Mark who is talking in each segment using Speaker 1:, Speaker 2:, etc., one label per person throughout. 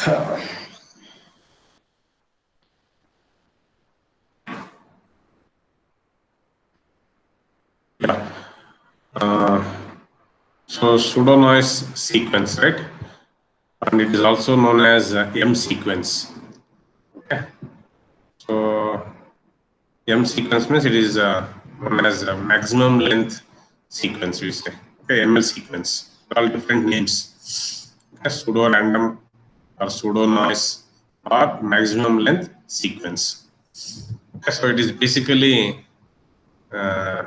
Speaker 1: So pseudo noise sequence, right? And it is also known as M sequence. Okay. So M sequence means it is known as a maximum length sequence, we say. Okay, ML sequence. All different names. Okay, pseudo random or pseudo noise or maximum length sequence. Okay, so it is basically a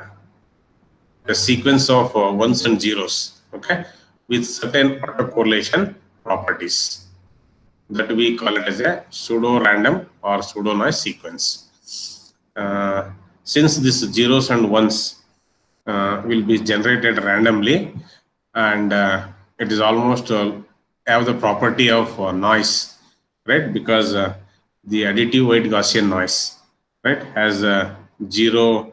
Speaker 1: sequence of ones and zeros, okay, with certain autocorrelation properties that we call it as a pseudo random or pseudo noise sequence. Since these zeros and ones will be generated randomly, and it is almost have the property of noise, right? Because the additive weight Gaussian noise, right, has a zero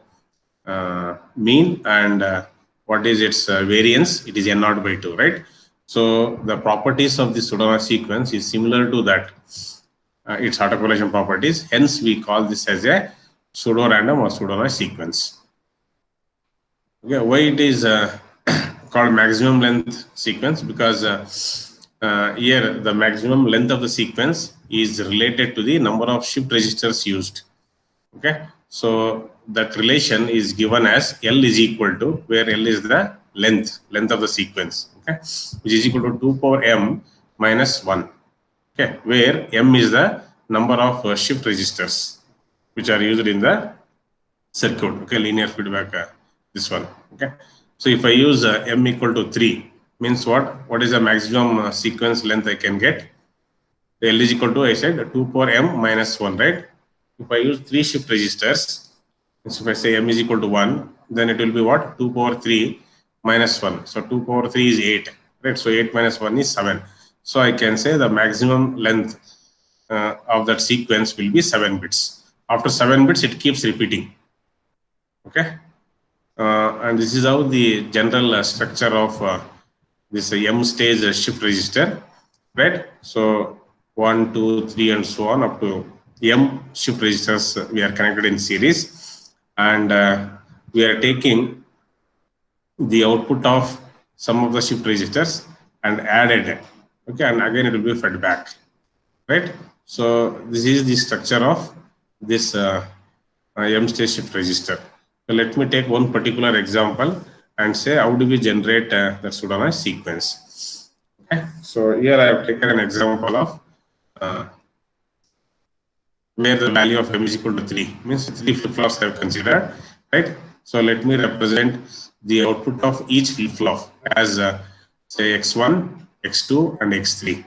Speaker 1: mean, and what is its variance? It is n naught by 2, right? So the properties of the pseudo noise sequence is similar to that, its autocorrelation properties. Hence, we call this as a pseudo random or pseudo noise sequence. Okay, why it is called maximum length sequence? Because here the maximum length of the sequence is related to the number of shift registers used. Okay, so that relation is given as L is equal to, where L is the length of the sequence, okay, which is equal to 2 power m minus 1. Okay, where m is the number of shift registers which are used in the circuit. Okay, linear feedback, this one. Okay, so if I use m equal to 3, means what is the maximum sequence length I can get? L is equal to, I said, 2 power m minus 1, right? If I use 3 shift registers, so if I say m is equal to 1, then it will be what? 2 power 3 minus 1. So 2 power 3 is 8, right? So 8 minus 1 is 7. So I can say the maximum length of that sequence will be 7 bits. After 7 bits, it keeps repeating. Okay, and this is how the general structure of this M stage shift register, right? So 1, 2, 3, and so on up to M shift registers we are connected in series, and we are taking the output of some of the shift registers and added. Okay, and again it will be fed back, right? So this is the structure of this M stage shift register. So let me take one particular example and say how do we generate the pseudo noise sequence. Okay, so here I have taken an example of where the value of m is equal to 3, means 3 flip-flops I have considered, right? So let me represent the output of each flip-flop as say x1, x2, and x3,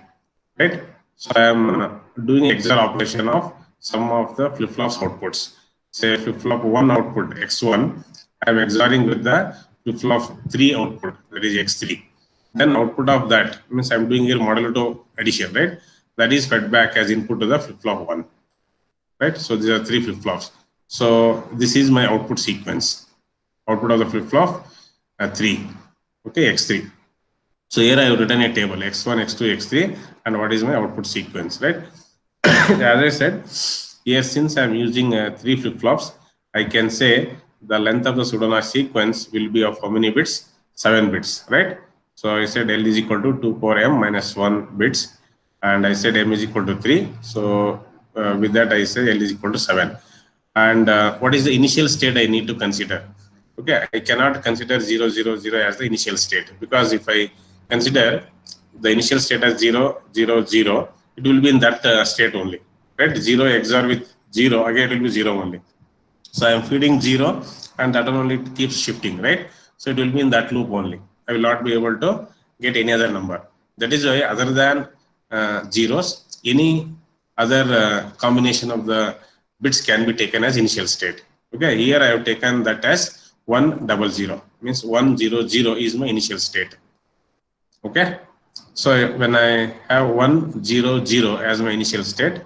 Speaker 1: right? So I am doing XOR operation of some of the flip-flops outputs. Say flip-flop 1 output x1, I am XORing with the flip-flop 3 output, that is x3. Then output of that means I am doing here modulo 2 addition, right? That is fed back as input to the flip-flop 1, right? So these are 3 flip-flops. So this is my output sequence. Output of the flip-flop 3, okay, x3. So here I have written a table x1, x2, x3, and what is my output sequence, right? As I said, here since I am using 3 flip-flops, I can say the length of the pseudo noise sequence will be of how many bits? 7 bits, right? So I said L is equal to 2 power m minus 1 bits, and I said m is equal to 3. So with that I say L is equal to 7. And what is the initial state I need to consider? Okay, I cannot consider 0, 0, 0 as the initial state, because if I consider the initial state as 0, 0, 0, it will be in that state only, right? 0 XOR with 0, again it will be 0 only. So I am feeding 0, and that one only keeps shifting, right? So it will be in that loop only. I will not be able to get any other number. That is why other than zeros, any other combination of the bits can be taken as initial state. Okay, here I have taken that as 1, 0, 0, means 1, 0, 0 is my initial state. Okay, so when I have 1, 0, 0 as my initial state,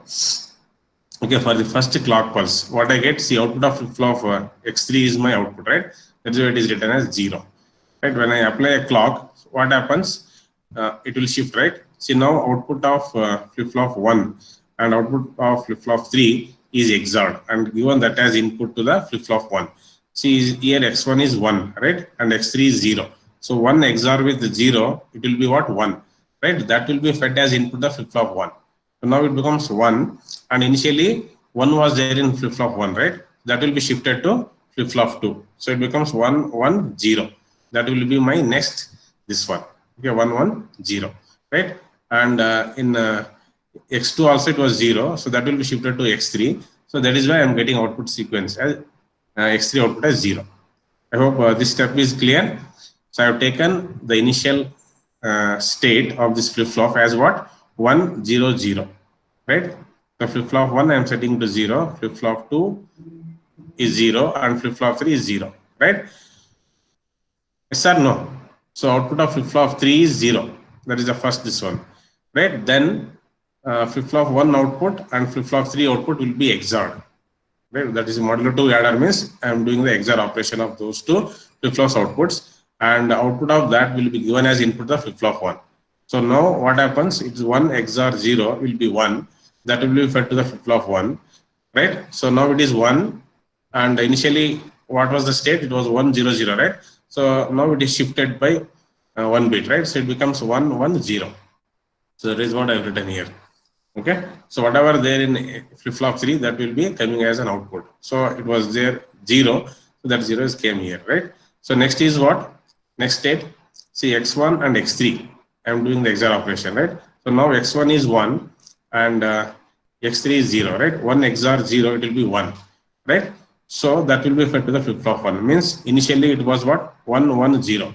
Speaker 1: okay, for the first clock pulse, what I get, see output of flip-flop x3 is my output, right? That's why it is written as 0, right? When I apply a clock, what happens? It will shift, right? See now output of flip-flop 1 and output of flip-flop 3 is XORed and given that as input to the flip-flop 1. See here x1 is 1, right, and x3 is 0. So 1 XOR with 0, it will be what? 1, right? That will be fed as input the flip-flop 1. So now it becomes 1, and initially 1 was there in flip-flop 1, right? That will be shifted to flip-flop 2. So it becomes 1 1 0. That will be my next this one. Okay, 1 1 0, right? And in x2 also it was 0, so that will be shifted to x3. So that is why I am getting output sequence as x3 output as 0. I hope this step is clear. So I have taken the initial state of this flip-flop as what? 1 0 0, right? So flip-flop 1 I am setting to 0, flip-flop 2 is 0, and flip-flop 3 is 0, right? Yes or no? So output of flip-flop 3 is 0. That is the first this one, right? Then flip-flop 1 output and flip-flop 3 output will be XORed. Right? That is modulo 2 adder means I am doing the XOR operation of those two flip-flops outputs, and the output of that will be given as input the flip-flop 1. So now what happens? It's 1 XOR 0 will be 1. That will be fed to the flip-flop 1, right? So now it is 1, and initially what was the state? It was 1 0 0, right? So now it is shifted by 1 bit, right? So it becomes 1 1 0. So that is what I have written here. Okay, so whatever there in flip-flop 3, that will be coming as an output. So it was there 0, so that 0 is came here, right? So next is what? Next state, see x1 and x3. I am doing the XOR operation, right? So now x1 is 1 and x3 is 0, right? 1 XOR 0, it will be 1, right? So that will be fed to the flip-flop 1. Means initially it was what? 1 1 0.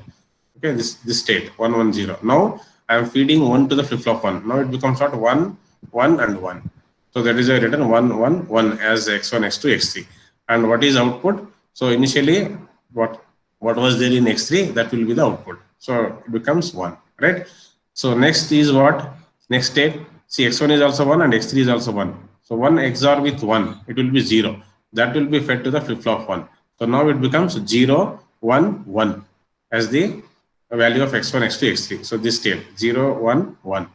Speaker 1: Okay, this state 1 1 0. Now I am feeding 1 to the flip-flop 1. Now it becomes what? 1 1 and 1. So that is written 1 1 1 as x1 x2 x3. And what is output? So initially what was there in x3, that will be the output. So it becomes 1, right? So next is what? Next state, see x1 is also 1 and x3 is also 1. So 1 XOR with 1, it will be 0. That will be fed to the flip-flop 1. So now it becomes 0 1 1 as the value of x1 x2 x3. So this state 0 1 1.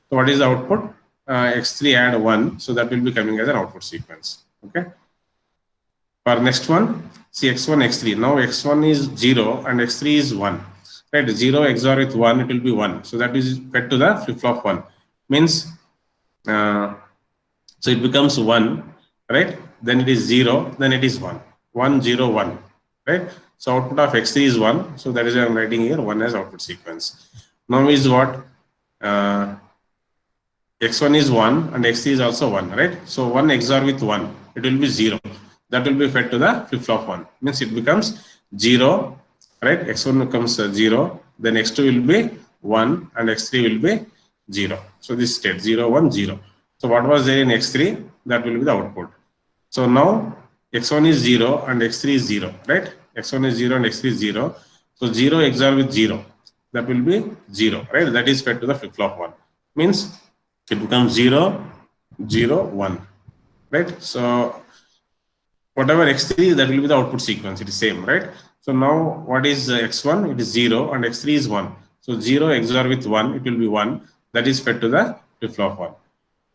Speaker 1: So what is the output? X3 add 1, so that will be coming as an output sequence. Okay. For next one, see x1 x3. Now x1 is 0 and x3 is 1. Right, 0 XOR with 1, it will be 1. So that is fed to the flip-flop 1. Means so it becomes 1, right? Then it is 0, then it is 1. 1 0 1, right? So output of x3 is 1. So that is why I am writing here 1 as output sequence. Now is what? X1 is 1 and x3 is also 1, right? So 1 XOR with 1, it will be 0. That will be fed to the flip-flop 1. Means it becomes 0, right? X1 becomes 0, then x2 will be 1 and x3 will be 0. So this state 0 1 0. So what was there in x3? That will be the output. So now x1 is 0 and x3 is 0, right? X1 is 0 and x3 is 0. So 0 XOR with 0, that will be 0, right? That is fed to the flip-flop 1. Means it becomes 0 0 1, right? So whatever x3, that will be the output sequence. It is same, right? So now what is x1? It is 0 and x3 is 1. So 0 XOR with 1, it will be 1. That is fed to the flip-flop 1,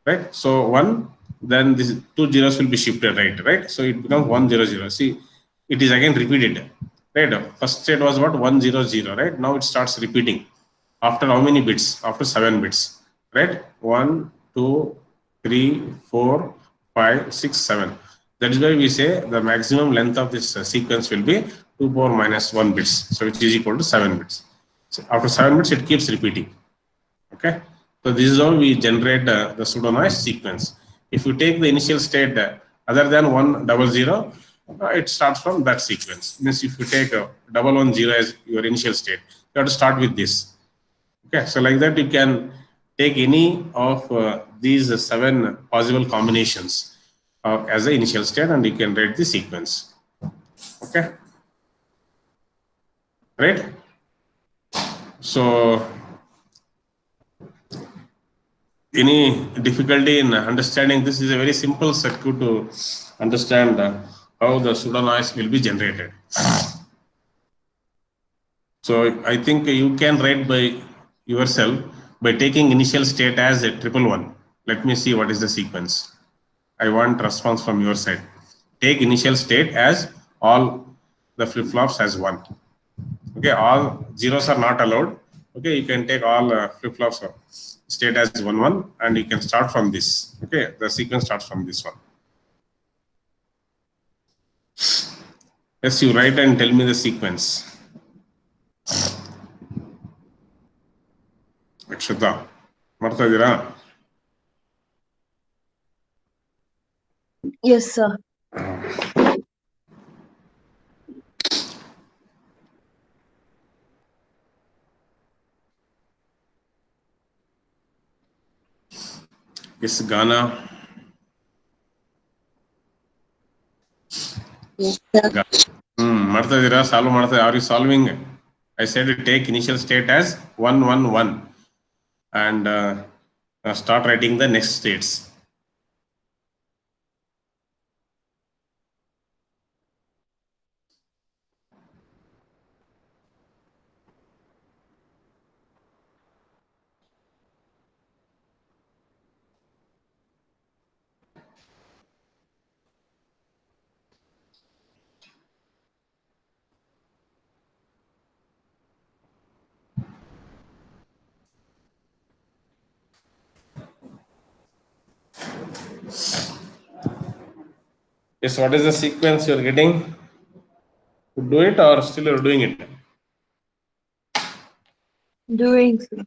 Speaker 1: right? So 1, then these two zeros will be shifted, right? So it becomes 1 0 0. See, it is again repeated, right? First state was what? 1 0 0, right? Now it starts repeating. After how many bits? After 7 bits. Right? 1, 2, 3, 4, 5, 6, 7. That is why we say the maximum length of this sequence will be 2 power minus 1 bits. So which is equal to 7 bits. So after 7 bits, it keeps repeating. Okay. So this is how we generate the pseudo noise sequence. If you take the initial state other than 1 0 0, it starts from that sequence. Means if you take 1 1 0 as your initial state, you have to start with this. Okay. So like that, you can take any of these 7 possible combinations as the initial state, and you can write the sequence. Okay, right? So, any difficulty in understanding this? Is a very simple circuit to understand how the pseudo noise will be generated. So I think you can write by yourself by taking initial state as a 111. Let me see what is the sequence. I want response from your side. Take initial state as all the flip-flops as 1. Okay, all zeros are not allowed. Okay, you can take all flip-flops state as 1 1, and you can start from this. Okay, the sequence starts from this one. Yes, you write and tell me the sequence. Akshata, ಮಾಡ್ತಾ ಇದ್ದೀರಾ?
Speaker 2: Yes, sir.
Speaker 1: Yes, Ghana.
Speaker 2: Yes, sir.
Speaker 1: ಮಾಡ್ತಾ ಇದ್ದೀರಾ? Solve ಮಾಡ್ತಾ, are you solving? I said take initial state as 1 1 1 and start writing the next states. Yes, what is the sequence you're getting? To do it or still you're doing it?
Speaker 2: Doing, sir.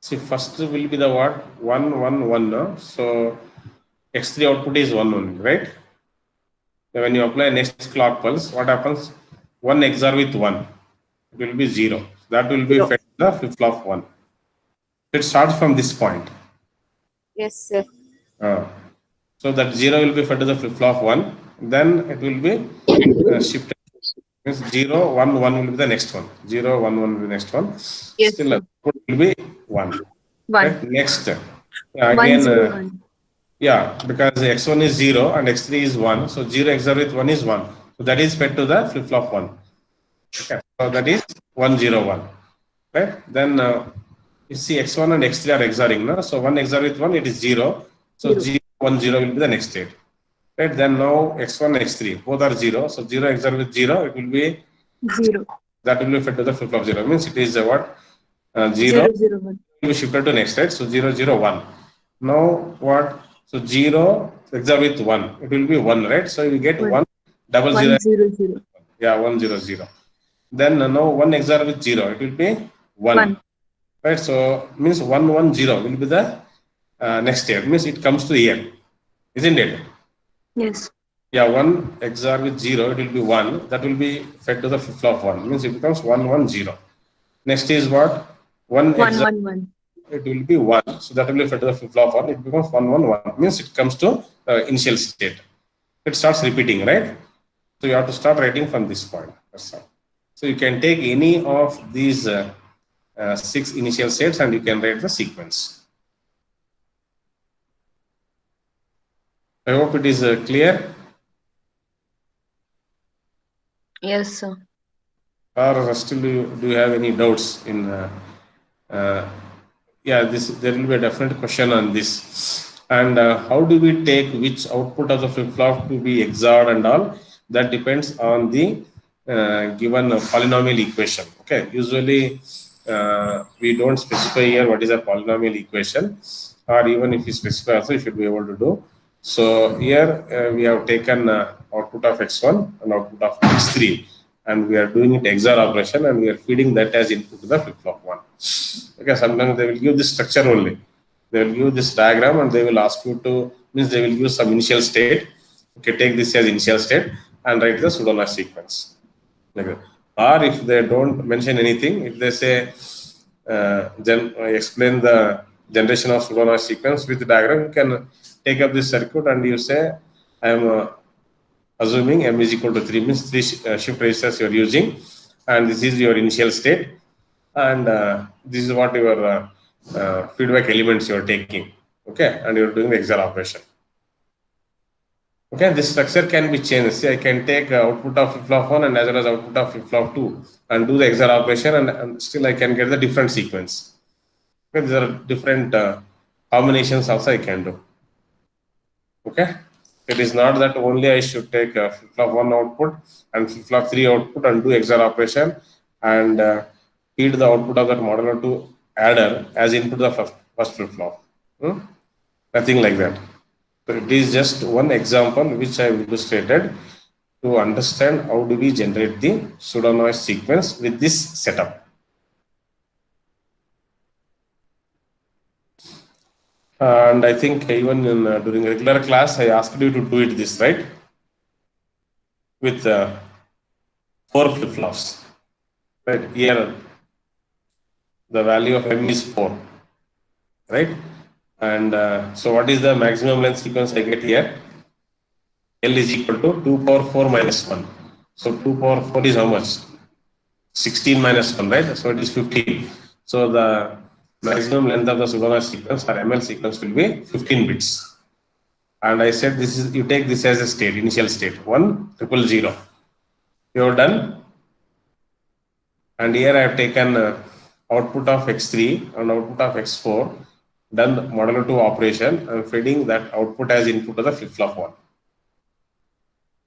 Speaker 1: See, first will be the what? 1 1 1. No? So X3 output is 1 only, right? So when you apply next clock pulse, what happens? 1 XOR with 1. It will be 0. That will be fed to the flip flop 1. It starts from this point.
Speaker 2: Yes, sir.
Speaker 1: So that 0 will be fed to the flip flop 1. Then it will be shifted. Means 0 1 1 will be the next one. 0 1 1 will be the next one.
Speaker 2: Yes,
Speaker 1: Still
Speaker 2: sir.
Speaker 1: output will be 1.
Speaker 2: 1.
Speaker 1: Right? Next.
Speaker 2: 1
Speaker 1: Again.
Speaker 2: 0 1.
Speaker 1: Yeah, because x1 is 0 and x3 is 1. So 0 XOR with 1 is 1. So that is fed to the flip flop 1. Okay. So that is 1 0 1. Right? Then you see x1 and x3 are XORing. No? So 1 XOR with 1, it is 0. So 0 1 0 will be the next state. Right? Then now x1 x3 both are 0. So 0 XOR with 0, it will be
Speaker 2: 0.
Speaker 1: That will be fed to the flip flop 0. Means it is what? 0
Speaker 2: 0 0 1.
Speaker 1: will be shifted to next, right? So 0 0 1. Now what? So 0 XOR with 1, it will be 1, right? So you get 1 double 0.
Speaker 2: 1 0 0.
Speaker 1: Yeah, 1 0 0. Then now 1 XOR with 0, it will be 1. Right? So means 1 1 0 will be the next step. Means it comes to here, isn't it?
Speaker 2: Yes.
Speaker 1: Yeah, 1 XOR with 0, it will be 1. That will be fed to the flip flop 1. Means it becomes 1 1 0. Next is what? 1 XOR.
Speaker 2: 1 1 1.
Speaker 1: It will be 1. So that will be fed to the flip flop 1. It becomes 1 1 1. Means it comes to initial state. It starts repeating, right? So you have to start writing from this point. That's all. So you can take any of these 6 initial states and you can write the sequence. I hope it is clear.
Speaker 2: Yes, sir.
Speaker 1: Or still do you have any doubts in yeah, there will be a definite question on this. And how do we take which output of the flip-flop to be XORed and all? That depends on the given polynomial equation. Okay, usually we don't specify here what is a polynomial equation, or even if you specify also, you should be able to do. So here we have taken output of x1 and output of x3, and we are doing it XOR operation, and we are feeding that as input to the flip-flop 1. Okay, sometimes they will give this structure only. They will give this diagram and they will ask you to, means they will use some initial state. Okay, take this as initial state and write the pseudonoise sequence. Okay. Or if they don't mention anything, if they say explain the generation of pseudonoise sequence with the diagram, you can take up this circuit and you say I am assuming m is equal to 3 means 3 shift registers you are using, and this is your initial state, and this is what your feedback elements you are taking. Okay, and you are doing the XOR operation. Okay, this structure can be changed. See, I can take output of flip-flop 1 and as well as output of flip-flop 2 and do the XOR operation, and still I can get the different sequence. Okay, these are different combinations also I can do. Okay, it is not that only I should take flip-flop 1 output and flip-flop 3 output and do XOR operation and feed the output of that modular to adder as input the first flip-flop. Nothing like that. So it is just one example which I have illustrated to understand how do we generate the pseudo noise sequence with this setup. And I think even in, during regular class, I asked you to do it this, right? With 4 flip-flops. Right here, the value of m is 4, right? And so what is the maximum length sequence I get here? L is equal to 2 power 4 minus 1. So 2 power 4 is how much? 16 minus 1, right? So it is 15. So the maximum length of the pseudo-noise sequence or ML sequence will be 15 bits. And I said this is, you take this as a state, initial state, 1 triple 0. You are done. And here I have taken output of x3 and output of x4, done modulo 2 operation and feeding that output as input to the flip-flop 1.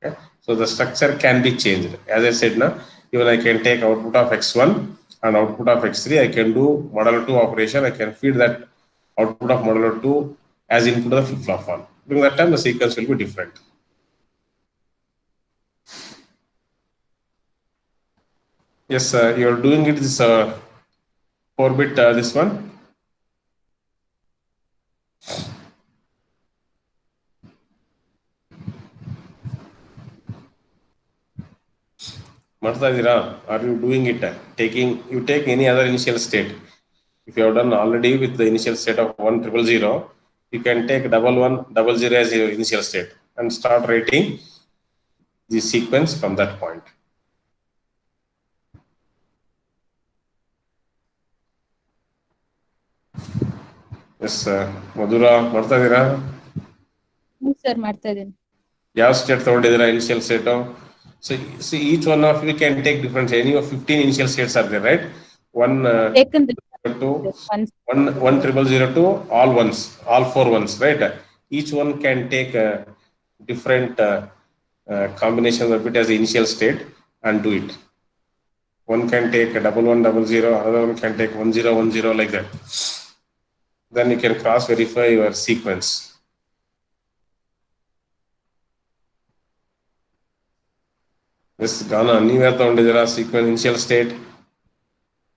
Speaker 1: Okay. So the structure can be changed. As I said now, even I can take output of x1 and output of x3, I can do modulo 2 operation, I can feed that output of modulo 2 as input to the flip-flop 1. During that time, the sequence will be different. Yes, you are doing it this 4-bit this one. Are you doing it? You take any other initial state. If you have done already with the initial state of 1 triple 0, you can take 1 1 0 0 as your initial state and start writing the sequence from that point. Yes, Madhura, ಮಾಡ್ತಾ ಇದೀರಾ?
Speaker 3: Sir ಮಾಡ್ತಾ ಇದ್ದೀನಿ.
Speaker 1: ಯಾವ state ತಗೊಂಡಿದ್ದೀರಾ initial state? So see, each one of you can take different. Any of 15 initial states are there, right? One to 1 triple 0 to all ones, all 4 ones, right? Each one can take a different combination of it as the initial state and do it. One can take a 1 1 0 0, another one can take 1 0 1 0 like that. Then you can cross verify your sequence. Yes, Ghana, ನೀವು ಯಾರು ತಗೊಂಡಿದ್ದೀರಾ sequence initial state?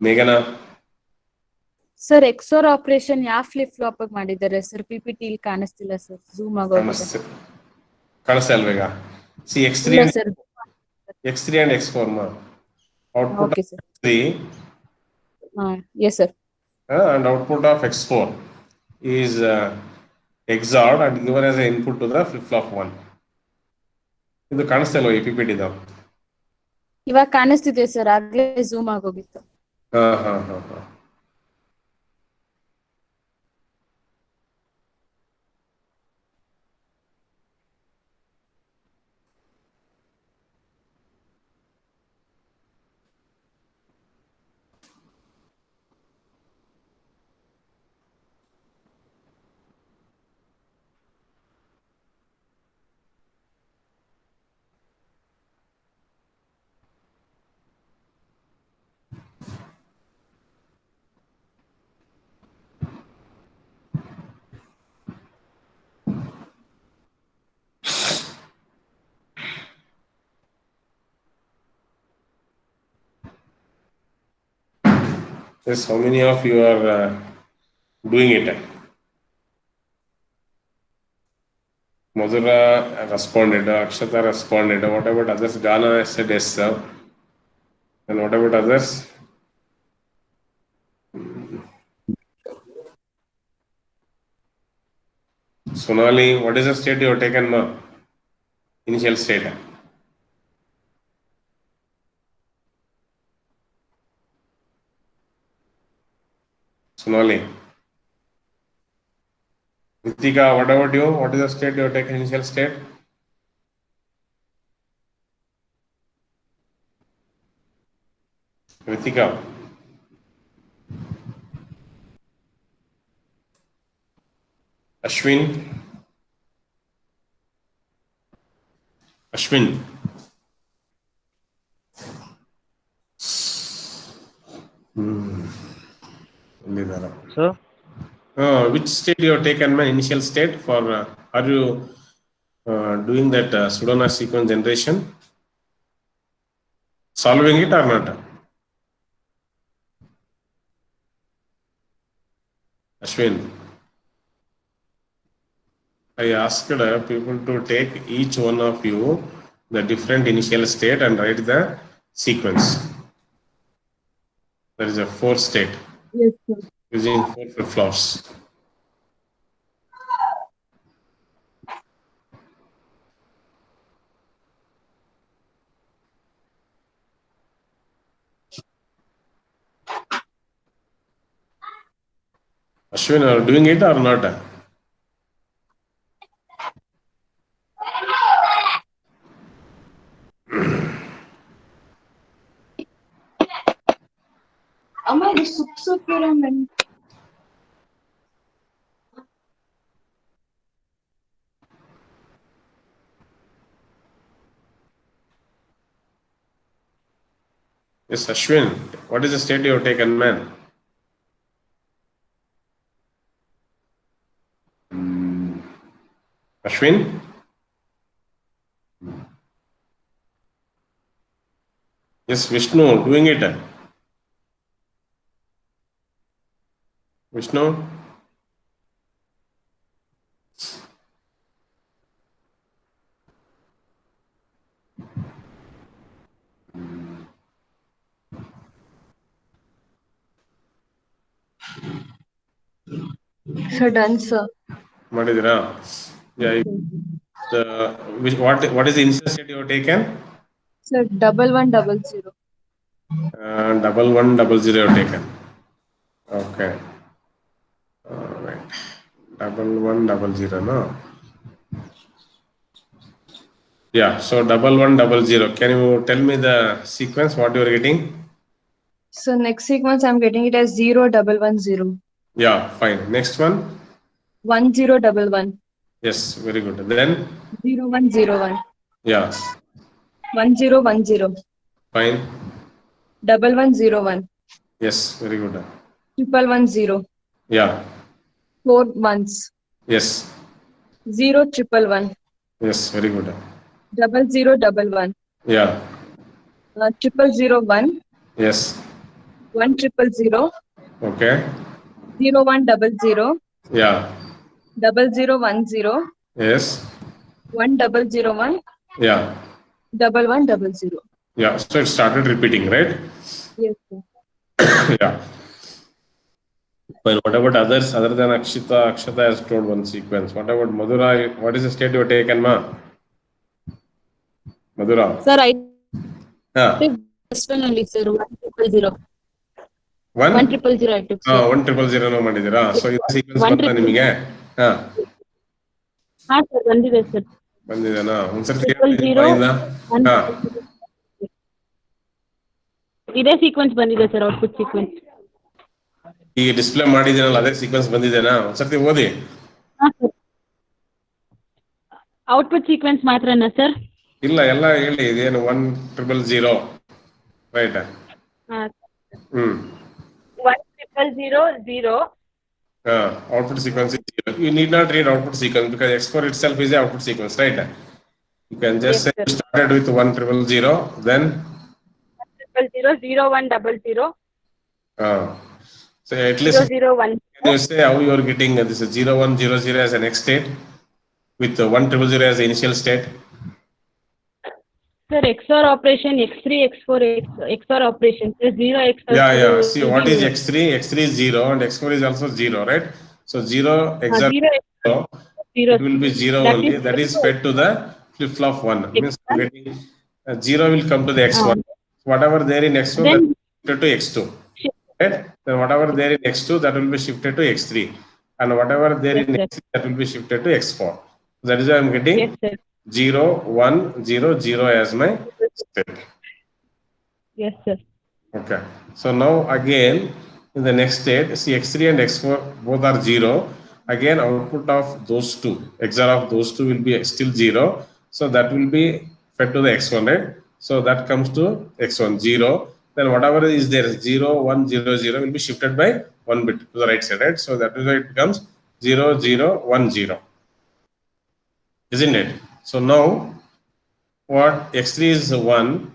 Speaker 1: ಮೇಘನಾ?
Speaker 3: Sir ಎಕ್ಸೋರ್ operation ಯಾವ flip flop ಮಾಡಿದ್ದಾರೆ sir? PPT ಇಲ್ಲಿ ಕಾಣಿಸ್ತಿಲ್ಲ sir, zoom ಆಗೋಗಿದೆ.
Speaker 1: ಕಾಣಿಸ್ತಾ ಇಲ್ವಾ ಈಗ? C x3 and x4 ma output
Speaker 3: okay,
Speaker 1: of x3
Speaker 3: yes sir,
Speaker 1: and output of x4 is XORed and given as an input to the flip flop 1. ಇದು ಕಾಣಿಸ್ತಾ ಇಲ್ವಾ ಈ ಪಿಪಿಟಿ ಇದು?
Speaker 3: ಇವಾಗ ಕಾಣಿಸ್ತಿದೆ ಸರ್, ಆಗ್ಲೇ ಝೂಮ್ ಆಗೋಗಿತ್ತು.
Speaker 1: ಹಾ ಹಾ ಹಾ ಹಾ. Yes, how many of you are doing it? Madhura responded, Akshata responded. What about others? Ghana said yes, sir. And what about others? Sonali, what is the state you have taken, ma? Initial state. Sonali. Ritika, what about you? What is the state you take initial state? Ritika. Ashwin. Ashwin.
Speaker 4: Sir,
Speaker 1: Which state you have taken my initial state for? Are you doing that pseudonym sequence generation? Solving it or not? Ashwin, I asked people to take each one of you the different initial state and write the sequence. There is a 4 state
Speaker 2: Yes, sir.
Speaker 1: using 4 flip-flops. Ashwin, are you doing it or not?
Speaker 2: Amma, ಇದು Suk ಇರಂಗನ್.
Speaker 1: Yes, Ashwin, what is the state you have taken, man? Ashwin? Yes, Vishnu, doing it. Vishnu?
Speaker 2: Sir, done, sir.
Speaker 1: Madidra? Yeah. What is the initial state you have taken?
Speaker 2: Sir, 1100.
Speaker 1: 1100 you have taken. Okay. Right. 1100, no? Yeah, so 1100. Can you tell me the sequence, what you are getting?
Speaker 2: So next sequence I'm getting it as 0110.
Speaker 1: Yeah, fine. Next one?
Speaker 2: 1011.
Speaker 1: Yes, very good. Then?
Speaker 2: 0101.
Speaker 1: Yeah,
Speaker 2: 1010.
Speaker 1: fine.
Speaker 2: 1101.
Speaker 1: Yes, very good.
Speaker 2: 1110.
Speaker 1: Yeah,
Speaker 2: 4 ones.
Speaker 1: yes,
Speaker 2: 0111.
Speaker 1: yes, very good.
Speaker 2: 0011.
Speaker 1: Yeah,
Speaker 2: 0001.
Speaker 1: yes,
Speaker 2: 1000.
Speaker 1: okay.
Speaker 2: 0100.
Speaker 1: Yeah,
Speaker 2: 0010.
Speaker 1: yes,
Speaker 2: 1001.
Speaker 1: yeah,
Speaker 2: 1100.
Speaker 1: yeah. So it started repeating, right?
Speaker 2: Yes, sir.
Speaker 1: Yeah. Well, what about others other than Akshita? Akshita has told one sequence. What about Madhura? What is the state you have taken, ma? Madhura?
Speaker 3: Sir, I
Speaker 1: Yeah.
Speaker 3: took this one only, sir. 1000.
Speaker 1: 1?
Speaker 3: 1000 I took, sir.
Speaker 1: 1000 no ಮಾಡಿದಿರಾ? So ಇದು sequence ಬಂತ
Speaker 3: 100.
Speaker 1: ನಿಮಗೆ? ಹಾ.
Speaker 3: ಹಾ sir ಬಂದಿದೆ sir.
Speaker 1: ಬಂದಿದೆನಾ? ಒಂದ್ಸರ್ತಿ
Speaker 3: 000.
Speaker 1: ಹಾ.
Speaker 3: ಇದೇ sequence ಬಂದಿದೆ ಸರ್, ಔಟ್ಪುಟ್ ಸೀಕ್ವೆನ್ಸ್.
Speaker 1: ಈಗ ಡಿಸ್ಪ್ಲೇ ಮಾಡಿದ್ದೀನಲ್ಲ ಅದೇ ಸೀಕ್ವೆನ್ಸ್ ಬಂದಿದೆನಾ? ಒಂದ್ಸರ್ತಿ ಓದಿ.
Speaker 3: ಹಾ ಸರ್. ಔಟ್ಪುಟ್ ಸೀಕ್ವೆನ್ಸ್ ಮಾತ್ರನಾ ಸರ್?
Speaker 1: ಇಲ್ಲ, ಎಲ್ಲ ಹೇಳಿ. ಇದೇನು 1000 ರೈಟ್?
Speaker 3: ಹಾ. 1000.
Speaker 1: Output sequence is 0. You need not read output sequence because X4 itself is the output sequence, right? You can just say you started with 1000, then
Speaker 3: 0100.
Speaker 1: so at least
Speaker 3: 001.
Speaker 1: can you say how you are getting this 0100 as a next state with 1000 as the initial state?
Speaker 3: Sir, XOR operation, X3, X4, XOR operation, so 0 XOR.
Speaker 1: Yeah. See, what is X3? X3 is 0 and X4 is also 0, right? So 0 XOR 0, it will be 0
Speaker 3: That
Speaker 1: only.
Speaker 3: is
Speaker 1: That is fed to the flip-flop 1. Means I'm getting 0 will come to the X1. Whatever there in X1,
Speaker 3: Then,
Speaker 1: that is fed to X2. right? Then whatever there in x2, that will be shifted to x3, and whatever there
Speaker 3: Yes,
Speaker 1: in
Speaker 3: sir.
Speaker 1: x3, that will be shifted to x4. That is why I'm getting
Speaker 3: Yes, sir.
Speaker 1: 0, 1, 0, 0 as my state.
Speaker 3: Yes, sir.
Speaker 1: Okay. So now again, in the next state, see x3 and x4 both are 0. Again, output of those two, XOR of those two will be still 0. So that will be fed to the x1, right? So that comes to x1, 0. Then whatever is there, 0, 1, 0, 0 will be shifted by 1 bit to the right side, right? So that is why it becomes 0, 0, 1, 0. Isn't it? So now what x3 is 1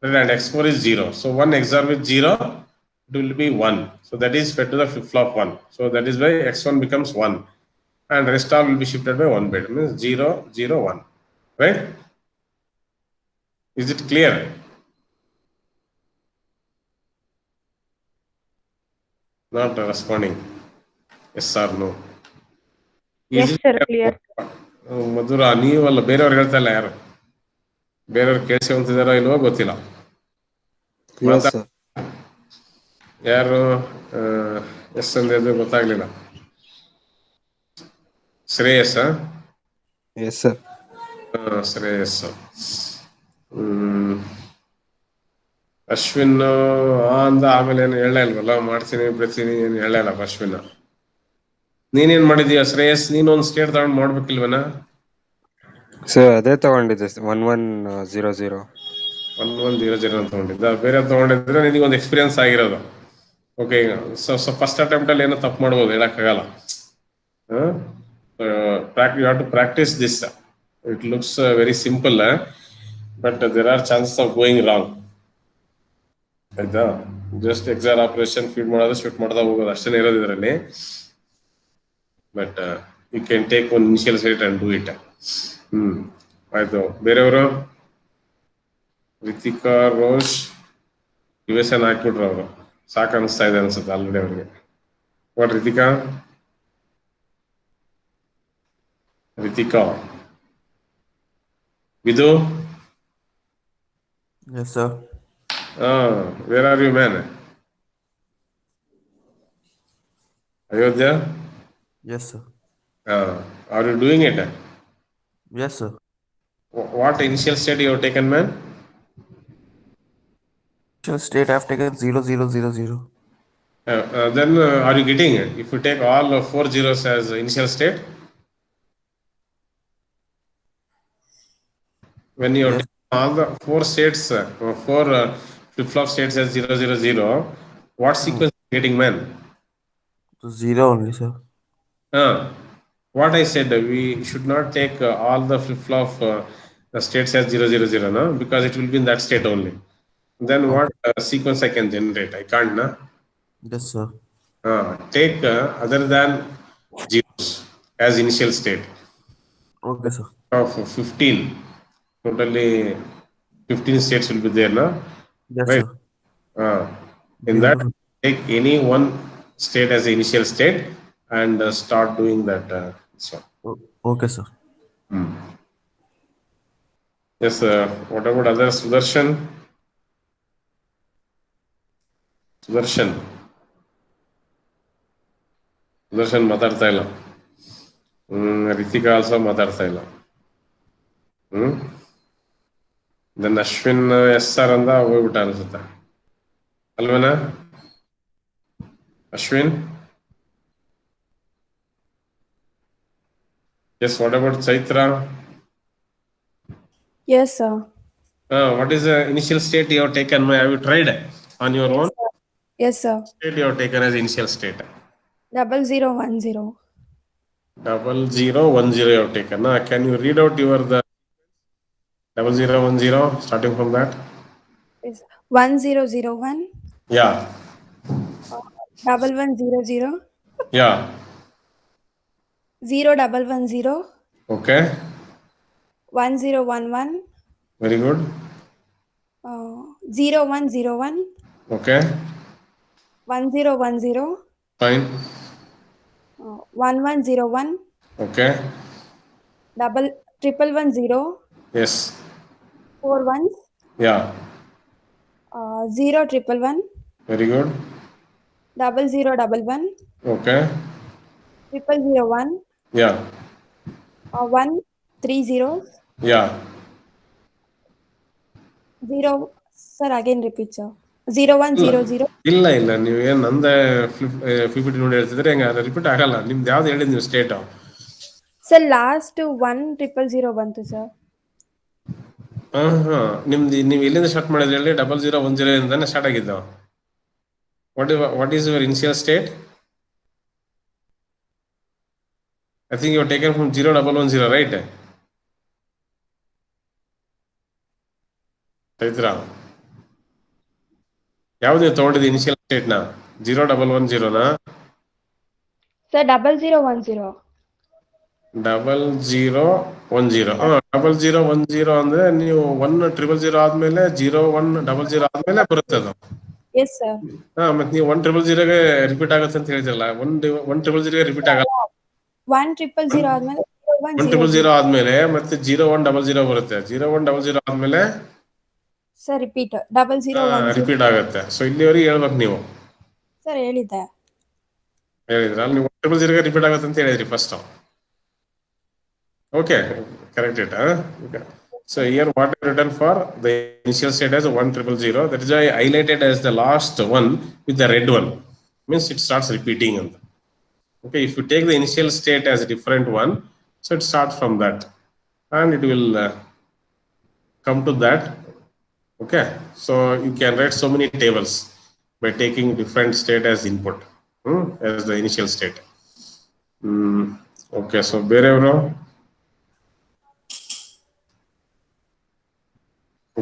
Speaker 1: and x4 is 0. So 1 XOR with 0, it will be 1. So that is fed to the flip flop 1. So that is why x1 becomes 1. And rest all will be shifted by 1 bit. Means 0, 0, 1. Right? Is it clear? Not responding. Yes or no?
Speaker 3: Yes,
Speaker 1: Is
Speaker 3: sir.
Speaker 1: it
Speaker 3: Clear.
Speaker 1: ಮಧುರ ನೀವಲ್ಲ ಬೇರೆಯವ್ರು ಹೇಳ್ತಾ ಇಲ್ಲ ಯಾರು ಬೇರೆಯವ್ರು ಕೇಳಿಸ್ಕೊಂತಿದಾರೋ ಇಲ್ವೋ ಗೊತ್ತಿಲ್ಲ
Speaker 4: Yes, sir.
Speaker 1: ಯಾರು S ಅಂದಿದ್ದು ಗೊತ್ತಾಗ್ಲಿಲ್ಲ Shreyas
Speaker 4: Yes, sir.
Speaker 1: Shreyas Ashwin ಅಂದ ಆಮೇಲೆ ಏನು ಹೇಳೇ ಇಲ್ವಲ್ಲ ಮಾಡ್ತೀನಿ ಬಿಡ್ತೀನಿ ಏನು ಹೇಳೇ ಇಲ್ಲ ಅಶ್ವಿನ್ ನೀನೇನ್ ಮಾಡಿದೀಯ ಶ್ರೇಯಸ್ ನೀನ್ ಒಂದ್ ಸ್ಟೇಟ್ ತಗೊಂಡ್ ಮಾಡ್ಬೇಕಿಲ್ವನ
Speaker 4: Sir, ಅದೇ ತಗೊಂಡಿದ್ದೆ 1100.
Speaker 1: 1100 ಅಂತ ತಗೊಂಡಿದ್ದ ಬೇರೆ ತಗೊಂಡಿದ್ರೆ ನಿನಗೆ ಒಂದು ಎಕ್ಸ್ಪೀರಿಯನ್ಸ್ ಆಗಿರೋದು ಓಕೆ ಸೊ ಫಸ್ಟ್ ಅಟೆಂಪ್ಟ್ ಅಲ್ಲಿ ಏನೋ ತಪ್ಪು ಮಾಡ್ಬೋದು ಹೇಳಕ್ಕಾಗಲ್ಲ you have to practice this it looks very simple but there are chances of going wrong ಆಯ್ತಾ ಜಸ್ಟ್ ಎಕ್ಸಾಮ್ ಆಪರೇಷನ್ ಫೀಡ್ ಮಾಡೋದು ಶಿಫ್ಟ್ ಮಾಡ್ತಾ ಹೋಗೋದು ಅಷ್ಟೇ ಇರೋದು ಇದರಲ್ಲಿ but you can take one initial sight and do it ಆಯ್ತು ಬೇರೆಯವರು Ritika Rosh US ಹಾಕ್ಬಿಟ್ರು ಅವರು ಸಾಕು ಅನಿಸ್ತಾ ಇದೆ ಅನ್ಸುತ್ತೆ ಆಲ್ರೆಡಿ ಅವ್ರಿಗೆ ವಾಟ್ ರಿತಿಕಾ ವಿದು
Speaker 5: Yes, sir.
Speaker 1: Where are you man Ayodhya
Speaker 5: Yes, sir.
Speaker 1: Are you doing it
Speaker 5: Yes, sir.
Speaker 1: What initial state you taken man
Speaker 5: Initial state I've taken 0000.
Speaker 1: Then are you getting it? If you take all 4 zeros as initial state, when you
Speaker 5: Yes.
Speaker 1: take all the 4 states, 4 flip-flop states as 000, what sequence are you getting, man?
Speaker 5: So 0 only, sir.
Speaker 1: What I said, we should not take all the flip-flop states as 000, no? Because it will be in that state only. Then what sequence I can generate? I can't, no?
Speaker 5: Yes, sir.
Speaker 1: Take other than zeros as initial state.
Speaker 5: Okay, sir.
Speaker 1: Of 15, totally 15 states will be there, no?
Speaker 5: Yes,
Speaker 1: Right.
Speaker 5: sir.
Speaker 1: In
Speaker 5: Zero
Speaker 1: that,
Speaker 5: to-
Speaker 1: take any one state as the initial state and start doing that. So,
Speaker 5: Okay, sir.
Speaker 1: yes, what about others? Sudarshan? Sudarshan ಮಾತಾಡ್ತಾ ಇಲ್ಲ Ritika also ಮಾತಾಡ್ತಾ ಇಲ್ಲ then Ashwin yes sir ಅಂದ ಹೋಗ್ಬಿಟ್ಟ ಅನ್ಸುತ್ತೆ ಅಲ್ವೇನಾ Ashwin yes what about Chaitra
Speaker 6: Yes, sir.
Speaker 1: what is the initial state you have taken? Have you tried on your own?
Speaker 6: Yes, sir.
Speaker 1: State you have taken as initial state.
Speaker 6: 0010.
Speaker 1: 0010 you have taken. Can you read out your the 0010 starting from that?
Speaker 6: Yes. 1001.
Speaker 1: Yeah.
Speaker 6: 1100.
Speaker 1: Yeah.
Speaker 6: 0110.
Speaker 1: Okay.
Speaker 6: 1011.
Speaker 1: Very good.
Speaker 6: 0101.
Speaker 1: Okay.
Speaker 6: 1010.
Speaker 1: Fine.
Speaker 6: 1101.
Speaker 1: Okay.
Speaker 6: 1110.
Speaker 1: Yes.
Speaker 6: 4 ones.
Speaker 1: Yeah.
Speaker 6: 0111.
Speaker 1: Very good.
Speaker 6: 0011,
Speaker 1: Okay.
Speaker 6: 0001,
Speaker 1: Yeah.
Speaker 6: 1 3 zeros,
Speaker 1: Yeah.
Speaker 6: 0. Sir, again repeat, sir. 0100.
Speaker 1: ಇಲ್ಲ ಇಲ್ಲ ನೀವು ಏನು ನಂದೇ PPT ನೋಡಿ ಹೇಳ್ತಿದ್ರೆ ಹೆಂಗೆ ಅದು repeat ಆಗಲ್ಲ. ನಿಮ್ದು ಯಾವ್ದು ಹೇಳಿದ್ ನೀವು ಸ್ಟೇಟು?
Speaker 6: Sir, last 10000 ಬಂತು ಸರ್.
Speaker 1: ಹಾಂ ನಿಮ್ದು ನೀವು ಎಲ್ಲಿಂದ ಸ್ಟಾರ್ಟ್ ಮಾಡಿದ್ರಿ ಹೇಳಿ? 0010 ಇಂದಾನೆ ಸ್ಟಾರ್ಟ್ ಆಗಿದ್ದು. What is your initial state? I think you have taken from 0110, right? Chaitra, ಯಾವ್ದು ನೀವು ತಗೊಂಡಿದ್ದು ಇನಿಷಿಯಲ್ ಸ್ಟೇಟ್ನ? 0110ನಾ?
Speaker 2: Sir, 0010.
Speaker 1: 0010. 0010 ಅಂದ್ರೆ ನೀವು 1000 ಆದ್ಮೇಲೆ 0100 ಆದ್ಮೇಲೆ ಬರುತ್ತೆ ಅದು.
Speaker 6: Yes, sir.
Speaker 1: ಮತ್ತೆ ನೀವು 1000ಗೆ ರಿಪೀಟ್ ಆಗುತ್ತೆ ಅಂತ ಹೇಳಿದ್ರಲ್ಲ, 1000ಗೆ ರಿಪೀಟ್ ಆಗಲ್ಲ.
Speaker 6: 1000 ಆದ್ಮೇಲೆ
Speaker 1: 1000 ಆದ್ಮೇಲೆ ಮತ್ತೆ 0100 ಬರುತ್ತೆ. 0100 ಆದ್ಮೇಲೆ
Speaker 6: ಸರ್ ರಿಪೀಟ್ 0010.
Speaker 1: ರಿಪೀಟ್ ಆಗುತ್ತೆ. ಸೊ ಇಲ್ಲಿವರೆಗೆ ಹೇಳ್ಬೇಕು ನೀವು.
Speaker 6: ಸರ್ ಹೇಳಿದ್ದೆ.
Speaker 1: ಹೇಳಿದ್ರ ಅಲ್ಲಿ ನೀವು 1000ಗೆ ರಿಪೀಟ್ ಆಗುತ್ತೆ ಅಂತ ಹೇಳಿದ್ರಿ first. Okay, correct it. Okay. So here what I written for the initial state as 1000. That is why I highlighted as the last one with the red one. Means it starts repeating. Okay, if you take the initial state as a different one, so it starts from that, and it will come to that. Okay, so you can write so many tables by taking different state as input as the initial state. Okay, so wherever.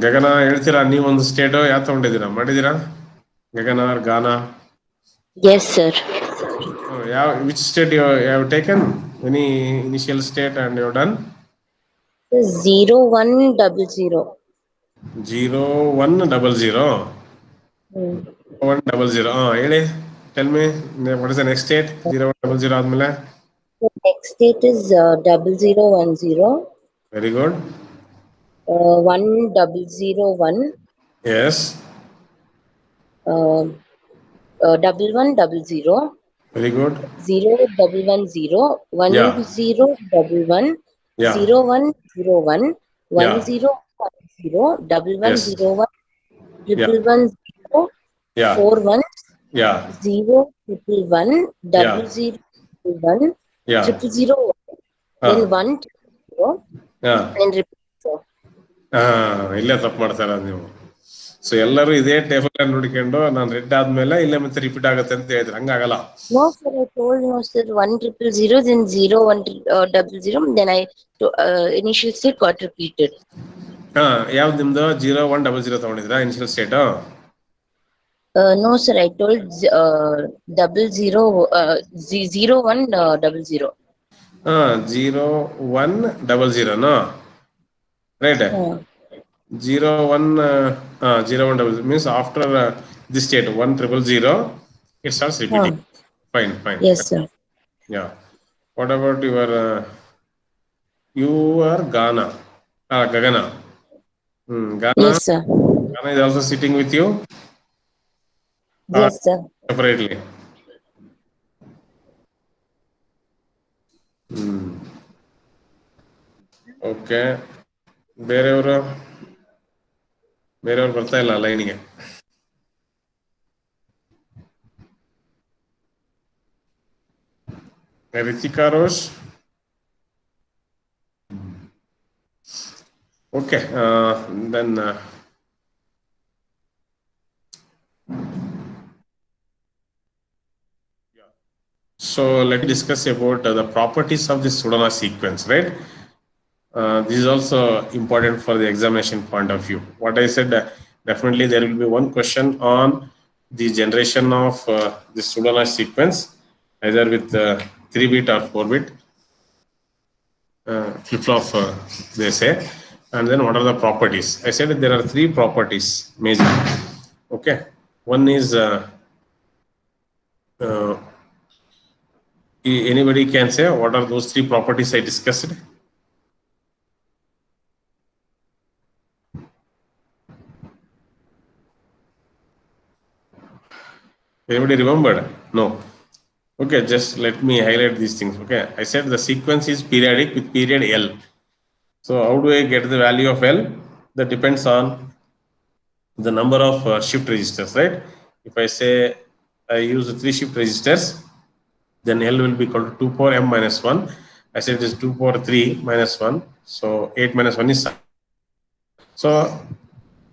Speaker 1: ಗಗನ ಹೇಳ್ತೀರಾ, ನೀವೊಂದು state ಯಾವ್ದು ತಗೊಂಡಿದ್ದೀರಾ, ಮಾಡಿದ್ದೀರಾ? ಗಗನ or ಗಾನ?
Speaker 7: Yes, sir.
Speaker 1: Which state you have taken? Any initial state and you have done?
Speaker 7: 0100.
Speaker 1: 0100. 100. ಹೇಳಿ, tell me what is the next state? 0100 ಆದ್ಮೇಲೆ
Speaker 7: The next state is 0010.
Speaker 1: Very good.
Speaker 7: 1001.
Speaker 1: Yes.
Speaker 7: 1100.
Speaker 1: Very good.
Speaker 7: 0110. 1011.
Speaker 1: Yeah.
Speaker 7: 0101.
Speaker 1: Yeah.
Speaker 7: 1010.
Speaker 1: Yes.
Speaker 7: 1101.
Speaker 1: Yeah.
Speaker 7: 110.
Speaker 1: Yeah.
Speaker 7: 41.
Speaker 1: Yeah.
Speaker 7: 0111.
Speaker 1: Yeah.
Speaker 7: 0011.
Speaker 1: Yeah.
Speaker 7: 0001. Then 120.
Speaker 1: Yeah.
Speaker 7: Then repeat.
Speaker 1: ಇಲ್ಲೇ ತಪ್ಪು ಮಾಡ್ತಾರ ನೀವು. So ಎಲ್ಲರೂ ಇದೇ table ನೋಡಿಕೊಂಡು ನಾನು ರೆಡ್ ಆದ್ಮೇಲೆ ಇಲ್ಲೇ ಮತ್ತೆ ರಿಪೀಟ್ ಆಗುತ್ತೆ ಅಂತ ಹೇಳಿದ್ರೆ ಹಂಗಾಗಲ್ಲ.
Speaker 7: No, sir, I told no, sir. 1000, then 0100, then I initial state got repeated.
Speaker 1: ಯಾವ್ದು ನಿಮ್ದು? 0100 ತಗೊಂಡಿದ್ರಾ initial state?
Speaker 7: No, sir, I told 0100.
Speaker 1: 0100 right? 0100 means after this state 1000 it starts repeating. Fine.
Speaker 7: Yes, sir.
Speaker 1: Yeah. What about your Ghana? Gagana. Ghana.
Speaker 7: Yes, sir.
Speaker 1: Ghana is also sitting with you?
Speaker 7: Yes, sir.
Speaker 1: Separately. Okay. ಬೇರೆಯವರು ಬರ್ತಾ ಇಲ್ಲ ಲೈನಿಗೆ. Ritika Rose. Okay, then so let me discuss about the properties of this pseudonym sequence, right? This is also important for the examination point of view. What I said, definitely there will be one question on the generation of this pseudonym sequence, either with 3-bit or 4-bit flip-flop, they say. And then what are the properties? I said that there are 3 properties major. Okay, one is anybody can say what are those 3 properties I discussed? Anybody remembered? No. Okay, just let me highlight these things. Okay, I said the sequence is periodic with period L. So how do I get the value of L? That depends on the number of shift registers, right? If I say I use 3 shift registers, then L will be equal to 2 power m minus 1. I said it is 2 power 3 minus 1. So 8 minus 1 is 7. So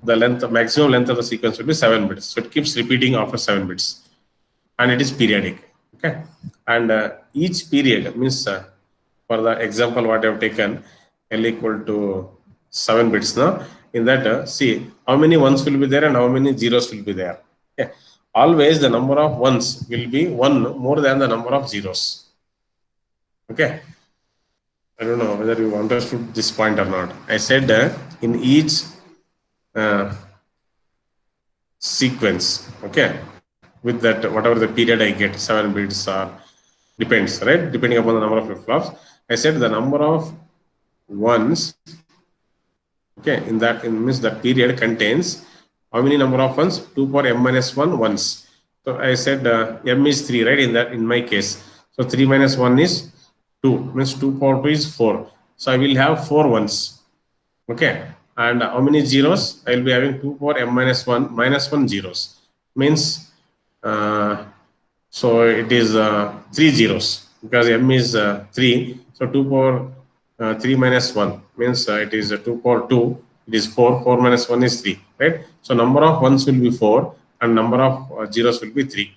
Speaker 1: the length, maximum length of the sequence will be 7 bits. So it keeps repeating after 7 bits. And it is periodic. Okay. And each period means, for the example what I have taken, L equal to 7 bits now. In that, see how many ones will be there and how many zeros will be there. Okay. Always the number of ones will be 1 more than the number of zeros. Okay. I don't know whether you understood this point or not. I said in each sequence, okay, with that whatever the period I get, 7 bits or depends, right? Depending upon the number of flip-flops. I said the number of ones, okay, in that means that period contains how many number of ones? 2 power m minus 1 ones. So I said m is 3, right? In my case. So 3 minus 1 is 2, means 2 power 2 is 4. So I will have 4 ones. Okay. And how many zeros? I will be having 2 power m minus 1 minus 1 zeros. Means so it is 3 zeros because m is 3. So 2 power 3 minus 1 means it is 2 power 2. It is 4. 4 minus 1 is 3. Right. So number of ones will be 4 and number of zeros will be 3.